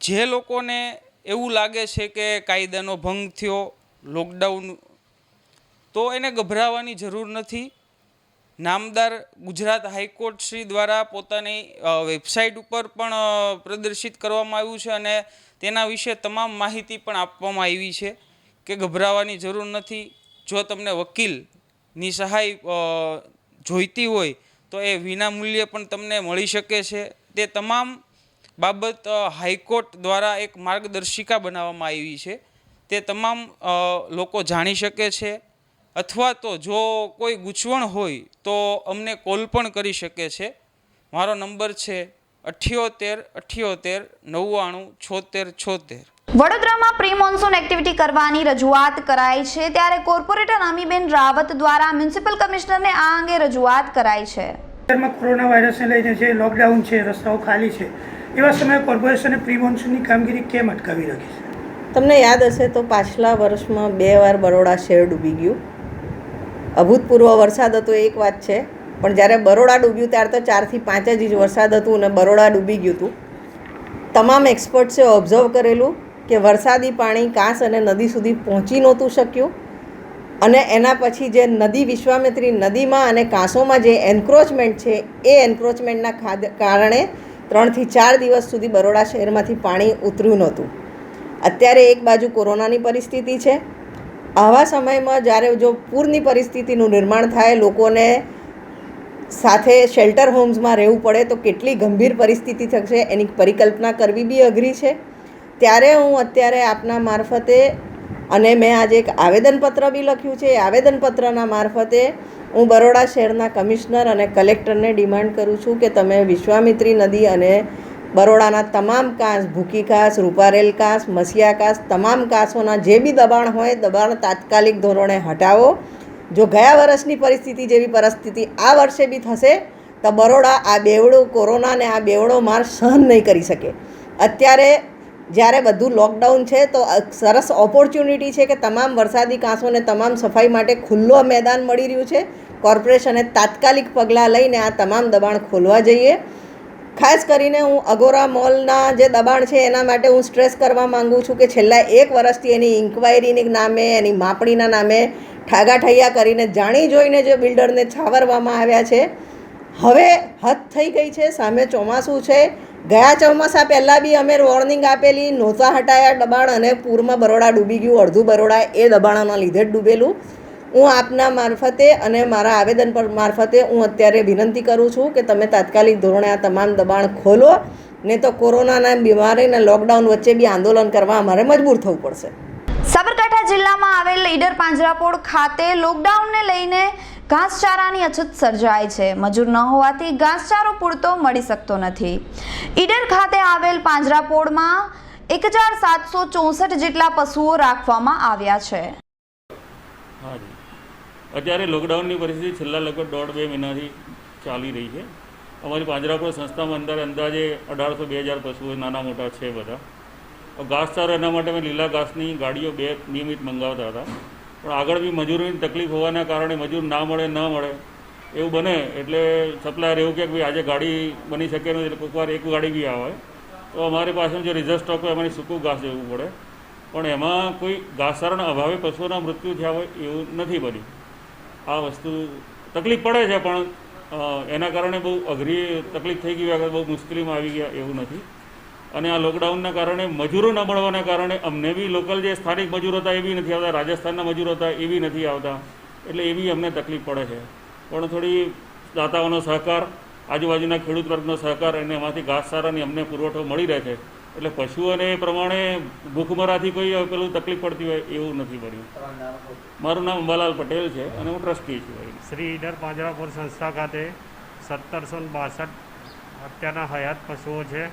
Speaker 12: જે લોકોને એવું લાગે છે કે કાયદાનો ભંગ થયો, લોકડાઉન, તો એને ગભરાવાની જરૂર નથી. નામદાર ગુજરાત હાઈકોર્ટ શ્રી દ્વારા પોતાની વેબસાઇટ ઉપર પણ પ્રદર્શિત કરવામાં આવ્યું છે અને તેના વિશે તમામ માહિતી પણ આપવામાં આવી છે કે ગભરાવાની જરૂર નથી. જો તમને વકીલની સહાય જોઈતી હોય તો એ વિનામૂલ્યે પણ તમને મળી શકે છે. તે તમામ બાબત હાઈકોર્ટ દ્વારા એક માર્ગદર્શિકા બનાવવામાં આવી છે, તે તમામ લોકો જાણી શકે છે. અથવા તો જો કોઈ ગૂંચવણ હોય તો અમને કોલ પણ કરી શકે છે. મારો નંબર છે 78 78 99 76 76.
Speaker 1: વડોદરામાં પ્રી મોન્સૂન એક્ટિવિટી કરવાની રજૂઆત કરાઈ છે, ત્યારે કોર્પોરેટર અમીબેન રાવત દ્વારા મ્યુનિસિપલ કમિશનરને આ અંગે રજૂઆત કરાઈ છે.
Speaker 13: શહેરમાં કોરોના વાયરસને લઈને જે લોકડાઉન છે, રસ્તાઓ ખાલી છે, એવા સમયે કોર્પોરેશને પ્રી મોન્સૂનની કામગીરી કેમ અટકાવી રાખી છે?
Speaker 14: તમને યાદ હશે તો પાછલા વર્ષમાં 2 વાર બરોડા શહેર ડૂબી ગયું. અભૂતપૂર્વ વરસાદ હતો એક વાત છે, પણ જ્યારે બરોડા ડૂબ્યું ત્યારે તો 4 થી 5 ઇંચ વરસાદ હતું અને બરોડા ડૂબી ગયું હતું. તમામ એક્સપર્ટ્સે ઓબ્ઝર્વ કરેલું કે વરસાદી પાણી કાંસ અને નદી સુધી પહોંચી નહોતું શક્યું, અને એના પછી જે નદી વિશ્વામિત્રી નદીમાં અને કાંસોમાં જે એન્ક્રોચમેન્ટ છે, એ એન્ક્રોચમેન્ટના કારણે 3 થી 4 દિવસ સુધી બરોડા શહેરમાંથી પાણી ઉતર્યું નહોતું. અત્યારે એક બાજુ કોરોનાની પરિસ્થિતિ છે. આવા સમયમાં જ્યારે જો પૂરની પરિસ્થિતિનું નિર્માણ થાય, લોકોને સાથે શેલ્ટર હોમ્સમાં રહેવું પડે તો કેટલી ગંભીર પરિસ્થિતિ થશે એની પરિકલ્પના કરવી બી અઘરી છે. ત્યારે હું અત્યારે આપના મારફતે અને મેં આજે એક આવેદનપત્ર બી લખ્યું છે. એ આવેદનપત્રના મારફતે હું બરોડા શહેરના કમિશનર અને કલેક્ટરને ડિમાન્ડ કરું છું કે તમે વિશ્વામિત્રી નદી અને બરોડાના તમામ કાંસ, ભૂકી કાંસ, રૂપારેલ કાંસ, મસિયા કાંસ, તમામ કાંસોના જે બી દબાણ હોય દબાણ તાત્કાલિક ધોરણે હટાવો. જો ગયા વર્ષની પરિસ્થિતિ જેવી પરિસ્થિતિ આ વર્ષે બી થશે તો બરોડા આ બેવડો કોરોના ને આ બેવડો માર સહન નહીં કરી શકે. અત્યારે જ્યારે બધું લોકડાઉન છે તો સરસ ઓપોર્ચ્યુનિટી છે કે તમામ વરસાદી કાંસોને તમામ સફાઈ માટે ખુલ્લો મેદાન મળી રહ્યું છે. કોર્પોરેશને તાત્કાલિક પગલાં લઈને આ તમામ દબાણ ખોલવા જોઈએ. ખાસ કરીને હું અગોરા મોલના જે દબાણ છે એના માટે હું સ્ટ્રેસ કરવા માગું છું કે છેલ્લા 1 વર્ષથી એની ઇન્ક્વાયરીની નામે, એની માપણીના નામે ઠાગાઠૈયા કરીને જાણી જોઈને જે બિલ્ડરને છાવરવામાં આવ્યા છે. હવે હદ થઈ ગઈ છે. સામે ચોમાસું છે. ગયા ચોમાસા પહેલાં બી અમે વોર્નિંગ આપેલી, નહોતા હટાયા દબાણ અને પૂરમાં બરોડા ડૂબી ગયું. અડધું બરોડા એ દબાણોના લીધે જ ડૂબેલું. હું આપના મારફતે અને મારા આવેદન પર મારફતે હું અત્યારે વિનંતી કરું છું કે તમે તાત્કાલિક ધોરણે આ તમામ દબાણ ખોલો, નહીં તો કોરોનાના બીમારીના લોકડાઉન વચ્ચે બી આંદોલન કરવા અમારે મજબૂર થવું પડશે.
Speaker 1: સાબરકાંઠા જિલ્લામાં આવેલ ઈડર પાંજરાપોળ ખાતે લોકડાઉનને લઈને ઘાસચારાની અછત સર્જાય છે. મજૂર ન હોવાથી ઘાસચારો પૂરતો મળી શકતો નથી. ઈડર ખાતે આવેલ પાંજરાપોળમાં 1764 જેટલા પશુઓ રાખવામાં આવ્યા છે.
Speaker 15: હાજી, અત્યારે લોકડાઉનની પરિસ્થિતિ છેલ્લા લગભગ 1.5-2 મહિનાથી ચાલી રહી છે. અમારી પાંજરાપોળ સંસ્થામાં અંદાજે 1800-2000 પશુઓ નાના મોટા છે બધા. ઘાસચારો એના માટે અમે લીલા ઘાસની ગાડીઓ 2 નિયમિત મંગાવતા હતા, પણ આગળ બી મજૂરોની તકલીફ હોવાના કારણે મજૂર ના મળે એવું બને એટલે સપ્લાયર એવું કહે કે ભાઈ આજે ગાડી બની શકે નહીં, એટલે કોઈક વાર એક ગાડી બી આવે તો અમારી પાસે જે રિઝર્વ સ્ટોક હોય એમાંથી સૂકું ઘાસ દેવું પડે. પણ એમાં કોઈ ઘાસચારાના અભાવે પશુઓના મૃત્યુ થયા હોય એવું નથી બન્યું. આ વસ્તુ તકલીફ પડે છે, પણ એના કારણે બહુ અઘરી તકલીફ થઈ ગઈ હોય, બહુ મુશ્કેલીમાં આવી ગયા એવું નથી. અને આ લોકડાઉનના કારણે મજૂરો ન મળવાના કારણે અમને બી લોકલ જે સ્થાનિક મજૂર હતા એ બી નથી આવતા, રાજસ્થાનના મજૂર હતા એ બી નથી આવતા, એટલે એ બી અમને તકલીફ પડે છે. પણ થોડી દાતાઓનો સહકાર, આજુબાજુના ખેડૂત વર્ગનો સહકાર અને એમાંથી ઘાસચારાની અમને પુરવઠો મળી રહે છે, એટલે પશુઓને એ પ્રમાણે ભૂખમરાથી કોઈ પેલું તકલીફ પડતી હોય એવું નથી બન્યું. મારું નામ અંબાલાલ પટેલ છે અને હું ટ્રસ્ટી છું.
Speaker 5: શ્રી ઈડર પાંજરાપોળ સંસ્થા ખાતે 1762 અત્યારના હયાત પશુઓ છે.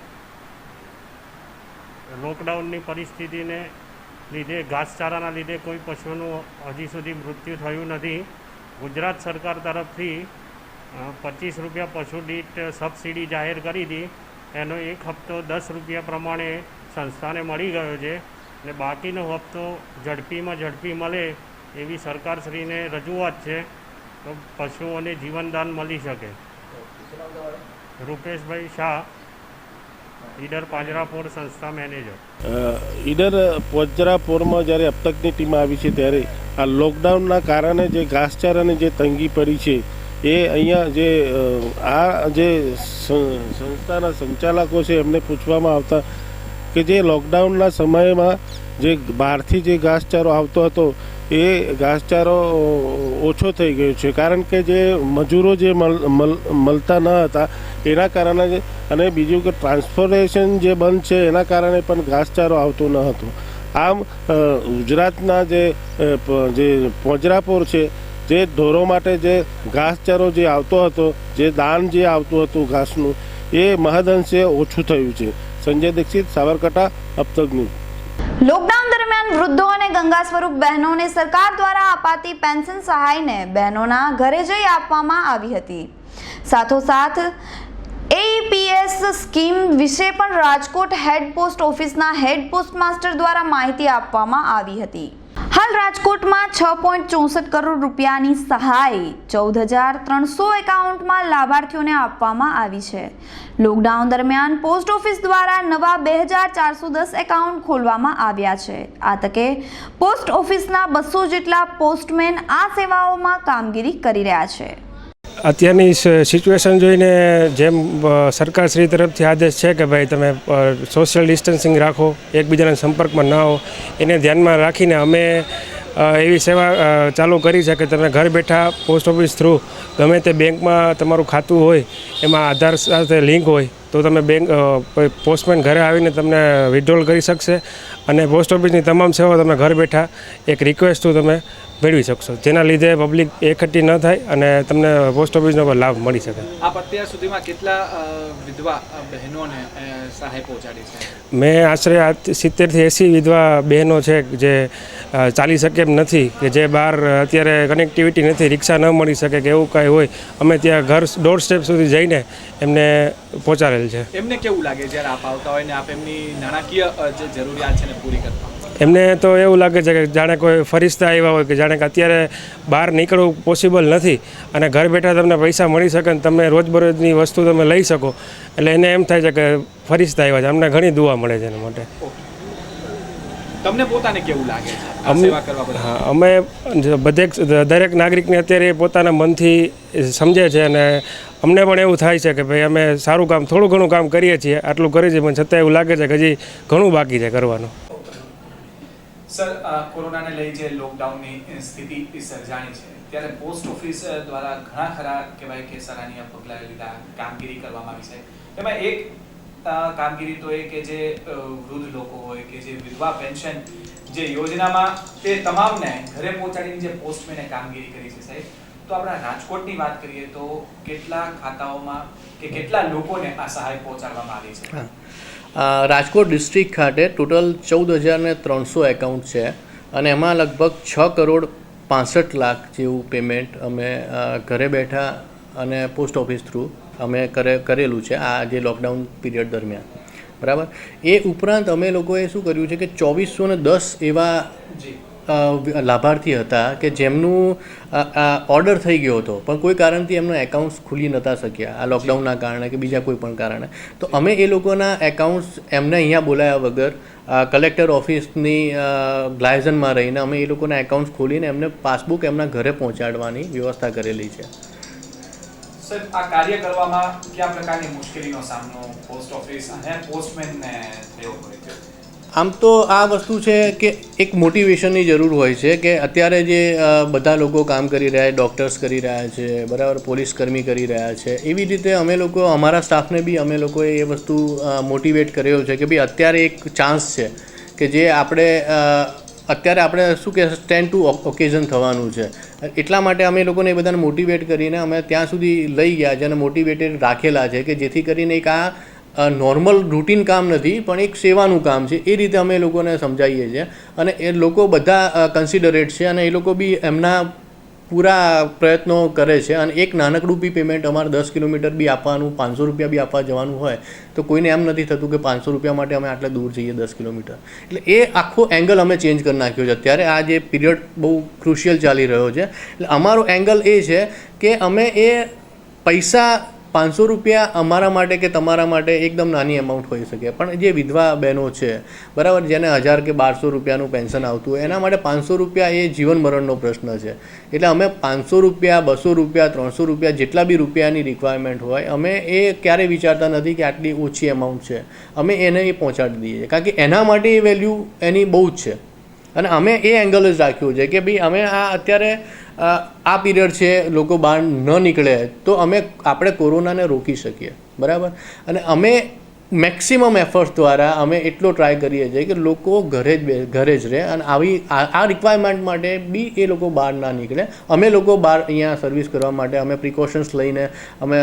Speaker 5: લોકડાઉનની પરિસ્થિતિને લીધે ઘાસચારાના લીધે કોઈ પશુનું હજી સુધી મૃત્યુ થયું નથી. ગુજરાત સરકાર તરફથી 25 રૂપિયા પશુ દીઠ સબસિડી જાહેર કરી હતી. એનો 1 હપ્તો 10 રૂપિયા પ્રમાણે સંસ્થાને મળી ગયો છે અને બાકીનો હપ્તો ઝડપી મળે એવી સરકારશ્રીને રજૂઆત છે તો પશુઓને જીવનદાન મળી શકે. રૂપેશભાઈ શાહ, ઈડર પાંજરાપોળ સંસ્થા મેનેજર.
Speaker 16: ઈડર પાંજરાપોળમાં જ્યારે અબતકની ટીમ આવી છે ત્યારે આ લોકડાઉનના કારણે જે ઘાસચારાની જે તંગી પડી છે એ અહીંયા જે સંસ્થાના સંચાલકો છે એમને પૂછવામાં આવતા કે જે લોકડાઉનના સમયમાં જે બહારથી જે ઘાસચારો આવતો હતો એ ઘાસચારો ઓછો થઈ ગયો છે, કારણ કે જે મજૂરો જે મળતા ન હતા એના કારણે, અને બીજું કે ટ્રાન્સપોર્ટેશન જે બંધ છે એના કારણે પણ ઘાસચારો આવતો ન હતો. આમ ગુજરાતના જે પાંજરાપોળ છે જે ઢોરો માટે જે ઘાસચારો જે આવતો હતો, જે દાન જે આવતું હતું ઘાસનું, એ મહદઅંશે ઓછું થયું છે. સંજય દીક્ષિત, સાબરકાંઠા, અબતક ન્યૂઝ.
Speaker 1: લોકડાઉન દરમિયાન વૃદ્ધો અને ગંગા સ્વરૂપ બહેનોને સરકાર દ્વારા અપાતી પેન્શન સહાયને બહેનોના ઘરે જઈ આપવામાં આવી હતી. સાથોસાથ એઈપીએસ સ્કીમ વિશે પણ રાજકોટ હેડ પોસ્ટ ઓફિસના હેડ પોસ્ટ માસ્ટર દ્વારા માહિતી આપવામાં આવી હતી. હાલ રાજકોટમાં 6.64 કરોડ રૂપિયાની સહાય 14,300 એકાઉન્ટમાં લાભાર્થીઓને આપવામાં આવી છે. લોકડાઉન દરમિયાન પોસ્ટ ઓફિસ દ્વારા નવા 2,410 એકાઉન્ટ ખોલવામાં આવ્યા છે. આ તકે પોસ્ટ ઓફિસના 200 જેટલા પોસ્ટમેન આ સેવાઓમાં કામગીરી કરી રહ્યા છે.
Speaker 17: અત્યારની સિચ્યુએશન જોઈને જેમ સરકારશ્રી તરફથી આદેશ છે કે ભાઈ તમે સોશિયલ ડિસ્ટન્સિંગ રાખો, એકબીજાના સંપર્કમાં ન આવો, એને ધ્યાનમાં રાખીને અમે એવી સેવા ચાલુ કરી છે કે તમે ઘર બેઠા પોસ્ટ ઓફિસ થ્રુ ગમે તે બેંકમાં તમારું ખાતું હોય એમાં આધાર સાથે લિંક હોય તો તમે બેંક પોસ્ટમેન ઘરે આવીને તમને વિથડ્રોલ કરી શકશે અને પોસ્ટ ઓફિસની તમામ સેવાઓ તમે ઘર બેઠા એક રિક્વેસ્ટ થ્રુ તમે મેળવી શકશો, જેના લીધે પબ્લિક એકઠી ન થાય અને તમને પોસ્ટ ઓફિસનો પણ લાભ મળી શકે.
Speaker 18: આપ અત્યાર સુધીમાં કેટલા વિધવા બહેનોને સહાય પહોંચાડી છે?
Speaker 17: મેં આશરે 70 થી 80 વિધવા બહેનો છે જે ચાલી શકે એમ નથી, કે જે બહાર અત્યારે કનેક્ટિવિટી નથી, રિક્ષા ન મળી શકે કે એવું કાંઈ હોય, અમે ત્યાં ઘર ડોર સ્ટેપ સુધી જઈને એમને પહોંચાડેલ છે.
Speaker 18: એમને કેવું લાગે જ્યારે આપ આવતા હોય ને આપ એમની નાણાકીય જે જરૂરિયાત છે ને પૂરી કરતા?
Speaker 17: એમને તો એવું લાગે છે કે જાણે કોઈ ફરિશ્તા આવ્યા હોય, કે જાણે કે અત્યારે બહાર નીકળવું પોસિબલ નથી અને ઘર બેઠા તમને પૈસા મળી શકે અને તમે રોજબરોજની વસ્તુ તમે લઈ શકો, એટલે એને એમ થાય છે કે ફરિશ્તા આવ્યા છે. અમને ઘણી દુઆ મળે છે એના માટે.
Speaker 18: તમને પોતાને કેવું લાગે છે આ સેવા કરવા બદલ?
Speaker 17: હા, અમે દરેક નાગરિકને અત્યારે પોતાના મનથી સમજે છે અને અમને પણ એવું થાય છે કે ભાઈ અમે સારું કામ, થોડું ઘણું કામ કરીએ છીએ, આટલું કરીએ છીએ, પણ છતાં એવું લાગે છે કે હજી ઘણું બાકી છે કરવાનું.
Speaker 18: સર, કોરોનાને લઈ જે લોકડાઉનની સ્થિતિ સર્જાણી છે ત્યારે પોસ્ટ ઓફિસ દ્વારા ઘણા ખરા કહેવાય કે સરાહનીય પગલાં લીધા, કામગીરી કરવામાં આવી છે. એમાં એક કામગીરી તો એ કે જે વૃદ્ધ લોકો હોય કે જે વિધવા પેન્શન જે યોજનામાં તે તમામને ઘરે પહોંચાડીને જે પોસ્ટમેને કામગીરી કરી છે સાહેબ, તો આપણા રાજકોટની વાત કરીએ તો કેટલા ખાતાઓમાં કે કેટલા લોકોને આ સહાય પહોંચાડવામાં આવી છે?
Speaker 19: રાજકોટ ડિસ્ટ્રિક્ટ ખાતે ટોટલ 14,300 એકાઉન્ટ છે અને એમાં લગભગ 6,65,00,000 જેવું પેમેન્ટ અમે ઘરે બેઠા અને પોસ્ટ ઓફિસ થ્રુ અમે કરેલું છે આ જે લોકડાઉન પીરિયડ દરમિયાન. બરાબર. એ ઉપરાંત અમે લોકોએ શું કર્યું છે કે 2410 એવા લાભાર્થી હતા કે જેમનું ઓર્ડર થઈ ગયો હતો પણ કોઈ કારણથી એમના એકાઉન્ટ્સ ખુલી નહોતા શક્યા, આ લોકડાઉનના કારણે કે બીજા કોઈ પણ કારણે. તો અમે એ લોકોના એકાઉન્ટ્સ એમને અહીંયા બોલાયા વગર કલેક્ટર ઓફિસની ગ્લાયઝનમાં રહીને અમે એ લોકોના એકાઉન્ટ્સ ખોલીને એમને પાસબુક એમના ઘરે પહોંચાડવાની વ્યવસ્થા કરેલી છે.
Speaker 18: સર, આ કાર્ય કરવામાં કયા પ્રકારની મુશ્કેલીનો સામનો પોસ્ટ ઓફિસ અને પોસ્ટમેનને થયો હોય છે?
Speaker 19: આમ તો આ વસ્તુ છે કે એક મોટિવેશનની જરૂર હોય છે કે અત્યારે જે બધા લોકો કામ કરી રહ્યા છે, ડૉક્ટર્સ કરી રહ્યા છે, બરાબર, પોલીસ કર્મી કરી રહ્યા છે, એવી રીતે અમે લોકો અમારા સ્ટાફને બી અમે લોકોએ એ વસ્તુ મોટિવેટ કર્યો છે કે ભાઈ અત્યારે એક ચાન્સ છે કે જે અત્યારે આપણે શું કે સ્ટેન્ડ ટુ ઓકેઝન થવાનું છે. એટલા માટે અમે લોકોને એ બધાને મોટિવેટ કરીને અમે ત્યાં સુધી લઈ ગયા છે અને મોટિવેટેડ રાખેલા છે કે જેથી કરીને એક આ નોર્મલ રૂટીન કામ નથી પણ એક સેવાનું કામ છે, એ રીતે અમે લોકોને સમજાવીએ છીએ અને એ લોકો બધા કન્સિડરેટ છે અને એ લોકો બી એમના પૂરા પ્રયત્નો કરે છે. અને એક નાનકડું બી પેમેન્ટ અમારે 10 કિલોમીટર બી આપવાનું, 500 રૂપિયા બી આપવા જવાનું હોય તો કોઈને એમ નથી થતું કે 500 રૂપિયા માટે અમે આટલે દૂર જઈએ 10 કિલોમીટર. એટલે એ આખો એંગલ અમે ચેન્જ કરી નાખ્યો છે. અત્યારે આ જે પીરિયડ બહુ ક્રુશિયલ ચાલી રહ્યો છે એટલે અમારો એંગલ એ છે કે અમે એ પૈસા 500 રૂપિયા અમારા માટે કે તમારા માટે એકદમ નાની અમાઉન્ટ હોઈ શકે, પણ જે વિધવા બહેનો છે, બરાબર, જેને 1000 કે 1200 રૂપિયાનું પેન્શન આવતું હોય એના માટે 500 રૂપિયા એ જીવન મરણનો પ્રશ્ન છે. એટલે અમે 500 રૂપિયા, 200 રૂપિયા, 300 રૂપિયા જેટલા બી રૂપિયાની રિક્વાયરમેન્ટ હોય અમે એ ક્યારેય વિચારતા નથી કે આટલી ઓછી અમાઉન્ટ છે, અમે એને એ પહોંચાડી દઈએ કારણ કે એના માટે એ વેલ્યુ એની બહુ જ છે. અને અમે એ એંગલ જ રાખ્યું છે કે ભાઈ અમે આ અત્યારે આ પીરિયડ છે, લોકો બહાર ન નીકળે તો આપણે કોરોનાને રોકી શકીએ, બરાબર. અને અમે મેક્સિમમ એફર્ટ દ્વારા અમે એટલો ટ્રાય કરીએ છીએ કે લોકો ઘરે જ રહે અને આ રિક્વાયરમેન્ટ માટે બી એ લોકો બહાર ના નીકળે. અમે લોકો બહાર અહીંયા સર્વિસ કરવા માટે અમે પ્રિકોશન્સ લઈને, અમે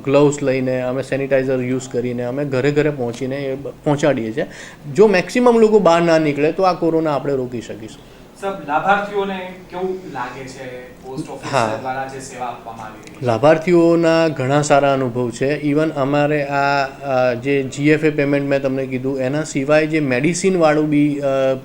Speaker 19: ગ્લવ્સ લઈને, અમે સેનિટાઈઝર યુઝ કરીને અમે ઘરે પહોંચીને પહોંચાડીએ છીએ. જો મેક્સિમમ લોકો બહાર ના નીકળે તો આ કોરોના આપણે રોકી શકીશું.
Speaker 18: લાભાર્થીઓને કેવું લાગે છે પોસ્ટ ઓફિસ દ્વારા જે સેવા આપવામાં આવી રહી છે?
Speaker 19: લાભાર્થીઓના ઘણા સારા અનુભવ છે. ઇવન અમારે આ જે GFA પેમેન્ટ મેં તમને કીધું એના સિવાય જે મેડિસિનવાળું બી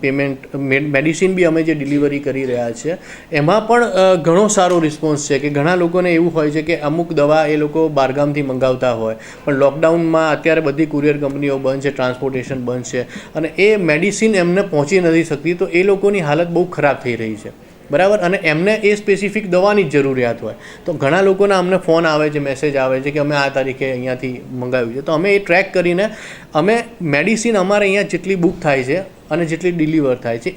Speaker 19: પેમેન્ટ, મેડિસિન બી અમે જે ડિલિવરી કરી રહ્યા છે એમાં પણ ઘણો સારો રિસ્પોન્સ છે કે ઘણા લોકોને એવું હોય છે કે અમુક દવા એ લોકો બહારગામથી મંગાવતા હોય પણ લોકડાઉનમાં અત્યારે બધી કુરિયર કંપનીઓ બંધ છે, ટ્રાન્સપોર્ટેશન બંધ છે અને એ મેડિસિન એમને પહોંચી નથી શકતી તો એ લોકોની હાલત બહુ ખરાબ થઈ રહી છે, બરાબર. અને એમને એ સ્પેસિફિક દવાની જ જરૂરિયાત હોય તો ઘણા લોકોના અમને ફોન આવે છે, મેસેજ આવે છે કે અમે આ તારીખે અહીંયાથી મંગાવ્યું છે. તો અમે એ ટ્રેક કરીને અમે મેડિસિન અમારે અહીંયા જેટલી બુક થાય છે અને જેટલી ડિલિવર થાય છે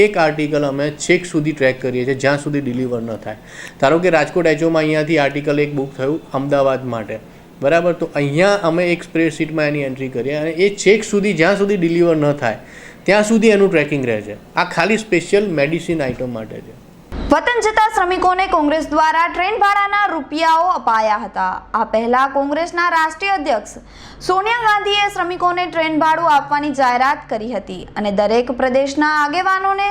Speaker 19: એક આર્ટિકલ અમે છેક સુધી ટ્રેક કરીએ છીએ જ્યાં સુધી ડિલિવર ન થાય. ધારો કે રાજકોટ HOમાં અહીંયાથી આર્ટિકલ એક બુક થયું અમદાવાદ માટે, બરાબર. તો અહીંયા અમે એક સ્પ્રેડશીટમાં એની એન્ટ્રી કરીએ અને એ ચેક સુધી જ્યાં સુધી ડિલિવર ન થાય ત્યાં સુધી એનું ટ્રેકિંગ રહે છે. આ ખાલી સ્પેશિયલ મેડિસિન આઇટમ માટે છે.
Speaker 1: વતન જતા શ્રમિકોને કોંગ્રેસ દ્વારા ટ્રેન ભાડાના રૂપિયાઓ અપાયા હતા. આ પહેલા કોંગ્રેસના રાષ્ટ્રીય અધ્યક્ષ સોનિયા ગાંધીએ શ્રમિકોને ટ્રેન ભાડું આપવાની જાહેરાત કરી હતી અને દરેક પ્રદેશના આગેવાનોને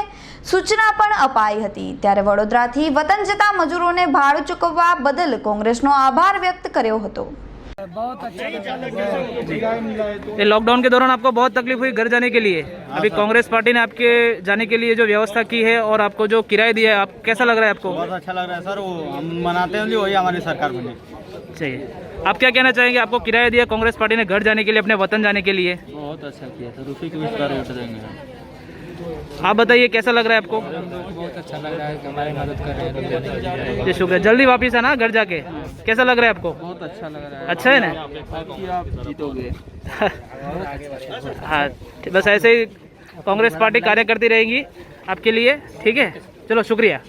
Speaker 1: સૂચના પણ અપાઈ હતી. ત્યારે વડોદરાથી વતન જતા મજૂરોને ભાડું ચૂકવવા બદલ કોંગ્રેસનો આભાર વ્યક્ત કર્યો હતો.
Speaker 20: ये लॉकडाउन के दौरान आपको बहुत तकलीफ हुई घर जाने के लिए, अभी कांग्रेस पार्टी ने आपके जाने के लिए जो व्यवस्था की है और आपको जो किराया दिया है, आप कैसा लग रहा है आपको?
Speaker 21: बहुत अच्छा लग रहा है सर, वो हम मनाते हैं वही हमारी सरकार बनी.
Speaker 20: चाहिए. आप क्या कहना चाहेंगे? आपको किराया दिया कांग्रेस पार्टी ने घर जाने के लिए, अपने वतन जाने के लिए?
Speaker 21: बहुत अच्छा किया सर, उसी को इस बार वोट देंगे.
Speaker 20: आप बताइए कैसा लग रहा है आपको?
Speaker 21: बहुत अच्छा लग रहा है कि हमारी मदद कर रहे हैं.
Speaker 20: जी शुक्रिया. जल्दी वापिस आना घर जाके. कैसा लग रहा है आपको?
Speaker 21: बहुत अच्छा लग रहा है.
Speaker 20: अच्छा है ना?
Speaker 21: आप जीतोगे.
Speaker 20: हाँ, बस ऐसे ही कांग्रेस पार्टी कार्य करती रहेगी आपके लिए. ठीक है, चलो शुक्रिया.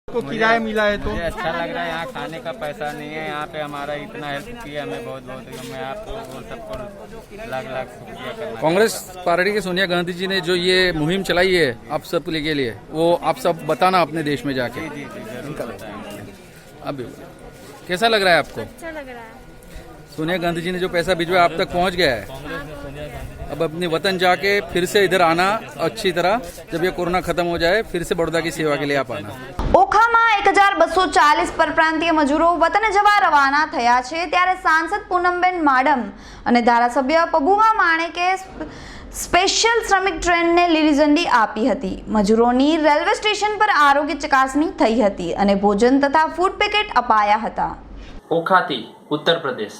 Speaker 21: को किराया मिला है तो अच्छा लग रहा है. यहाँ खाने का पैसा नहीं है, यहाँ पे हमारा इतना हेल्प किया हमें बहुत बहुत. मैं आपको सबको लाख लाख शुक्रिया करना.
Speaker 22: कांग्रेस पार्टी के सोनिया गांधी जी ने जो ये मुहिम चलाई है आप सब के लिए, वो आप सब बताना अपने देश में जाके.
Speaker 21: जी जरूर बताएंगे.
Speaker 22: अब कैसा लग रहा है आपको?
Speaker 23: अच्छा लग रहा है.
Speaker 22: सोनिया गांधी जी ने जो पैसा भिजवाया आप तक पहुंच गया है. अब अपने वतन जाके फिर से इधर आना अच्छी तरह, जब ये कोरोना खत्म हो जाए फिर से बड़ौदा की सेवा के लिए आप आना.
Speaker 1: ઓખામાં 1240 પરપ્રાંતીય મજૂરો વતન જવા રવાના થયા છે. ત્યારે સાંસદ પૂનમબેન માડમ અને ધારાસભ્ય પબુભા માણેકે સ્પેશિયલ શ્રમિક ટ્રેનને લીલી ઝંડી આપી હતી. મજૂરોની રેલવે સ્ટેશન પર આરોગ્ય ચકાસણી થઈ હતી અને ભોજન તથા ફૂડ પેકેટ અપાયા હતા.
Speaker 24: ઓખાથી ઉત્તર પ્રદેશ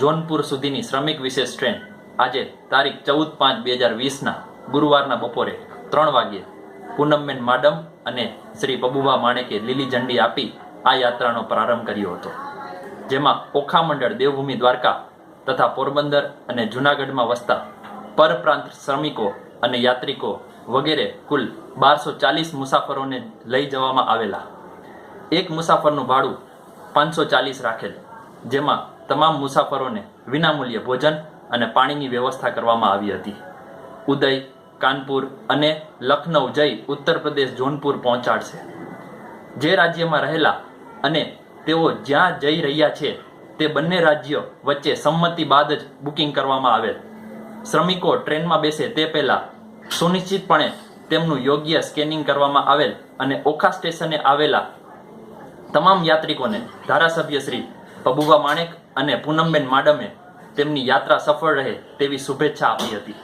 Speaker 24: જોનપુર સુધીની શ્રમિક વિશેષ ટ્રેન આજે તારીખ 14/5/2020ના ગુરુવારના બપોરે 3 વાગ્યે પૂનમબેન માડમ અને શ્રી પબુભા માણેકે લીલી ઝંડી આપી આ યાત્રાનો પ્રારંભ કર્યો હતો. જેમાં ઓખા મંડળ દેવભૂમિ દ્વારકા તથા પોરબંદર અને જૂનાગઢમાં વસતા પરપ્રાંત શ્રમિકો અને યાત્રિકો વગેરે કુલ 1240 મુસાફરોને લઈ જવામાં આવેલા. એક મુસાફરનું ભાડું 540 રાખેલ, જેમાં તમામ મુસાફરોને વિનામૂલ્યે ભોજન અને પાણીની વ્યવસ્થા કરવામાં આવી હતી. ઉદય, કાનપુર અને લખનઉ જઈ ઉત્તર પ્રદેશ જોનપુર પહોંચાડશે. જે રાજ્યમાં રહેલા અને તેઓ જ્યાં જઈ રહ્યા છે તે બંને રાજ્યો વચ્ચે સંમતિ બાદ જ બુકિંગ કરવામાં આવેલ. શ્રમિકો ટ્રેનમાં બેસે તે પહેલાં સુનિશ્ચિતપણે તેમનું યોગ્ય સ્કેનિંગ કરવામાં આવેલ અને ઓખા સ્ટેશને આવેલા તમામ યાત્રિકોને ધારાસભ્ય શ્રી પબુભા માણેક અને પૂનમબેન માડમે તેમની યાત્રા સફળ રહે તેવી શુભેચ્છા આપી હતી.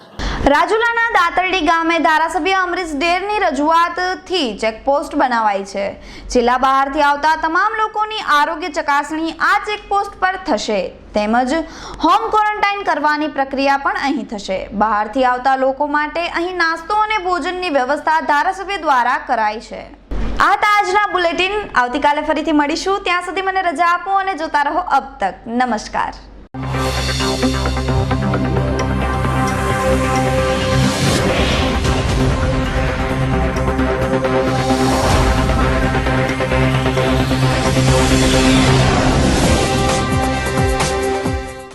Speaker 1: રાજુલાના દાતરડી ગામે ધારાસભ્ય અમરીશ ડેરની રજૂઆતથી ચેકપોસ્ટ બનાવાઈ છે. જિલ્લા બહારથી આવતા તમામ લોકોની આરોગ્ય ચકાસણી આ ચેકપોસ્ટ પર થશે, તેમજ હોમ ક્વોરન્ટાઇન કરવાની પ્રક્રિયા પણ અહીં થશે. બહારથી આવતા લોકો માટે અહીં નાસ્તો અને ભોજનની વ્યવસ્થા ધારાસભ્ય દ્વારા કરાઈ છે. આ હતા આજના બુલેટિન. આવતીકાલે ફરીથી મળીશું. ત્યાં સુધી મને રજા આપો અને જોતા રહો અબ તક. નમસ્કાર.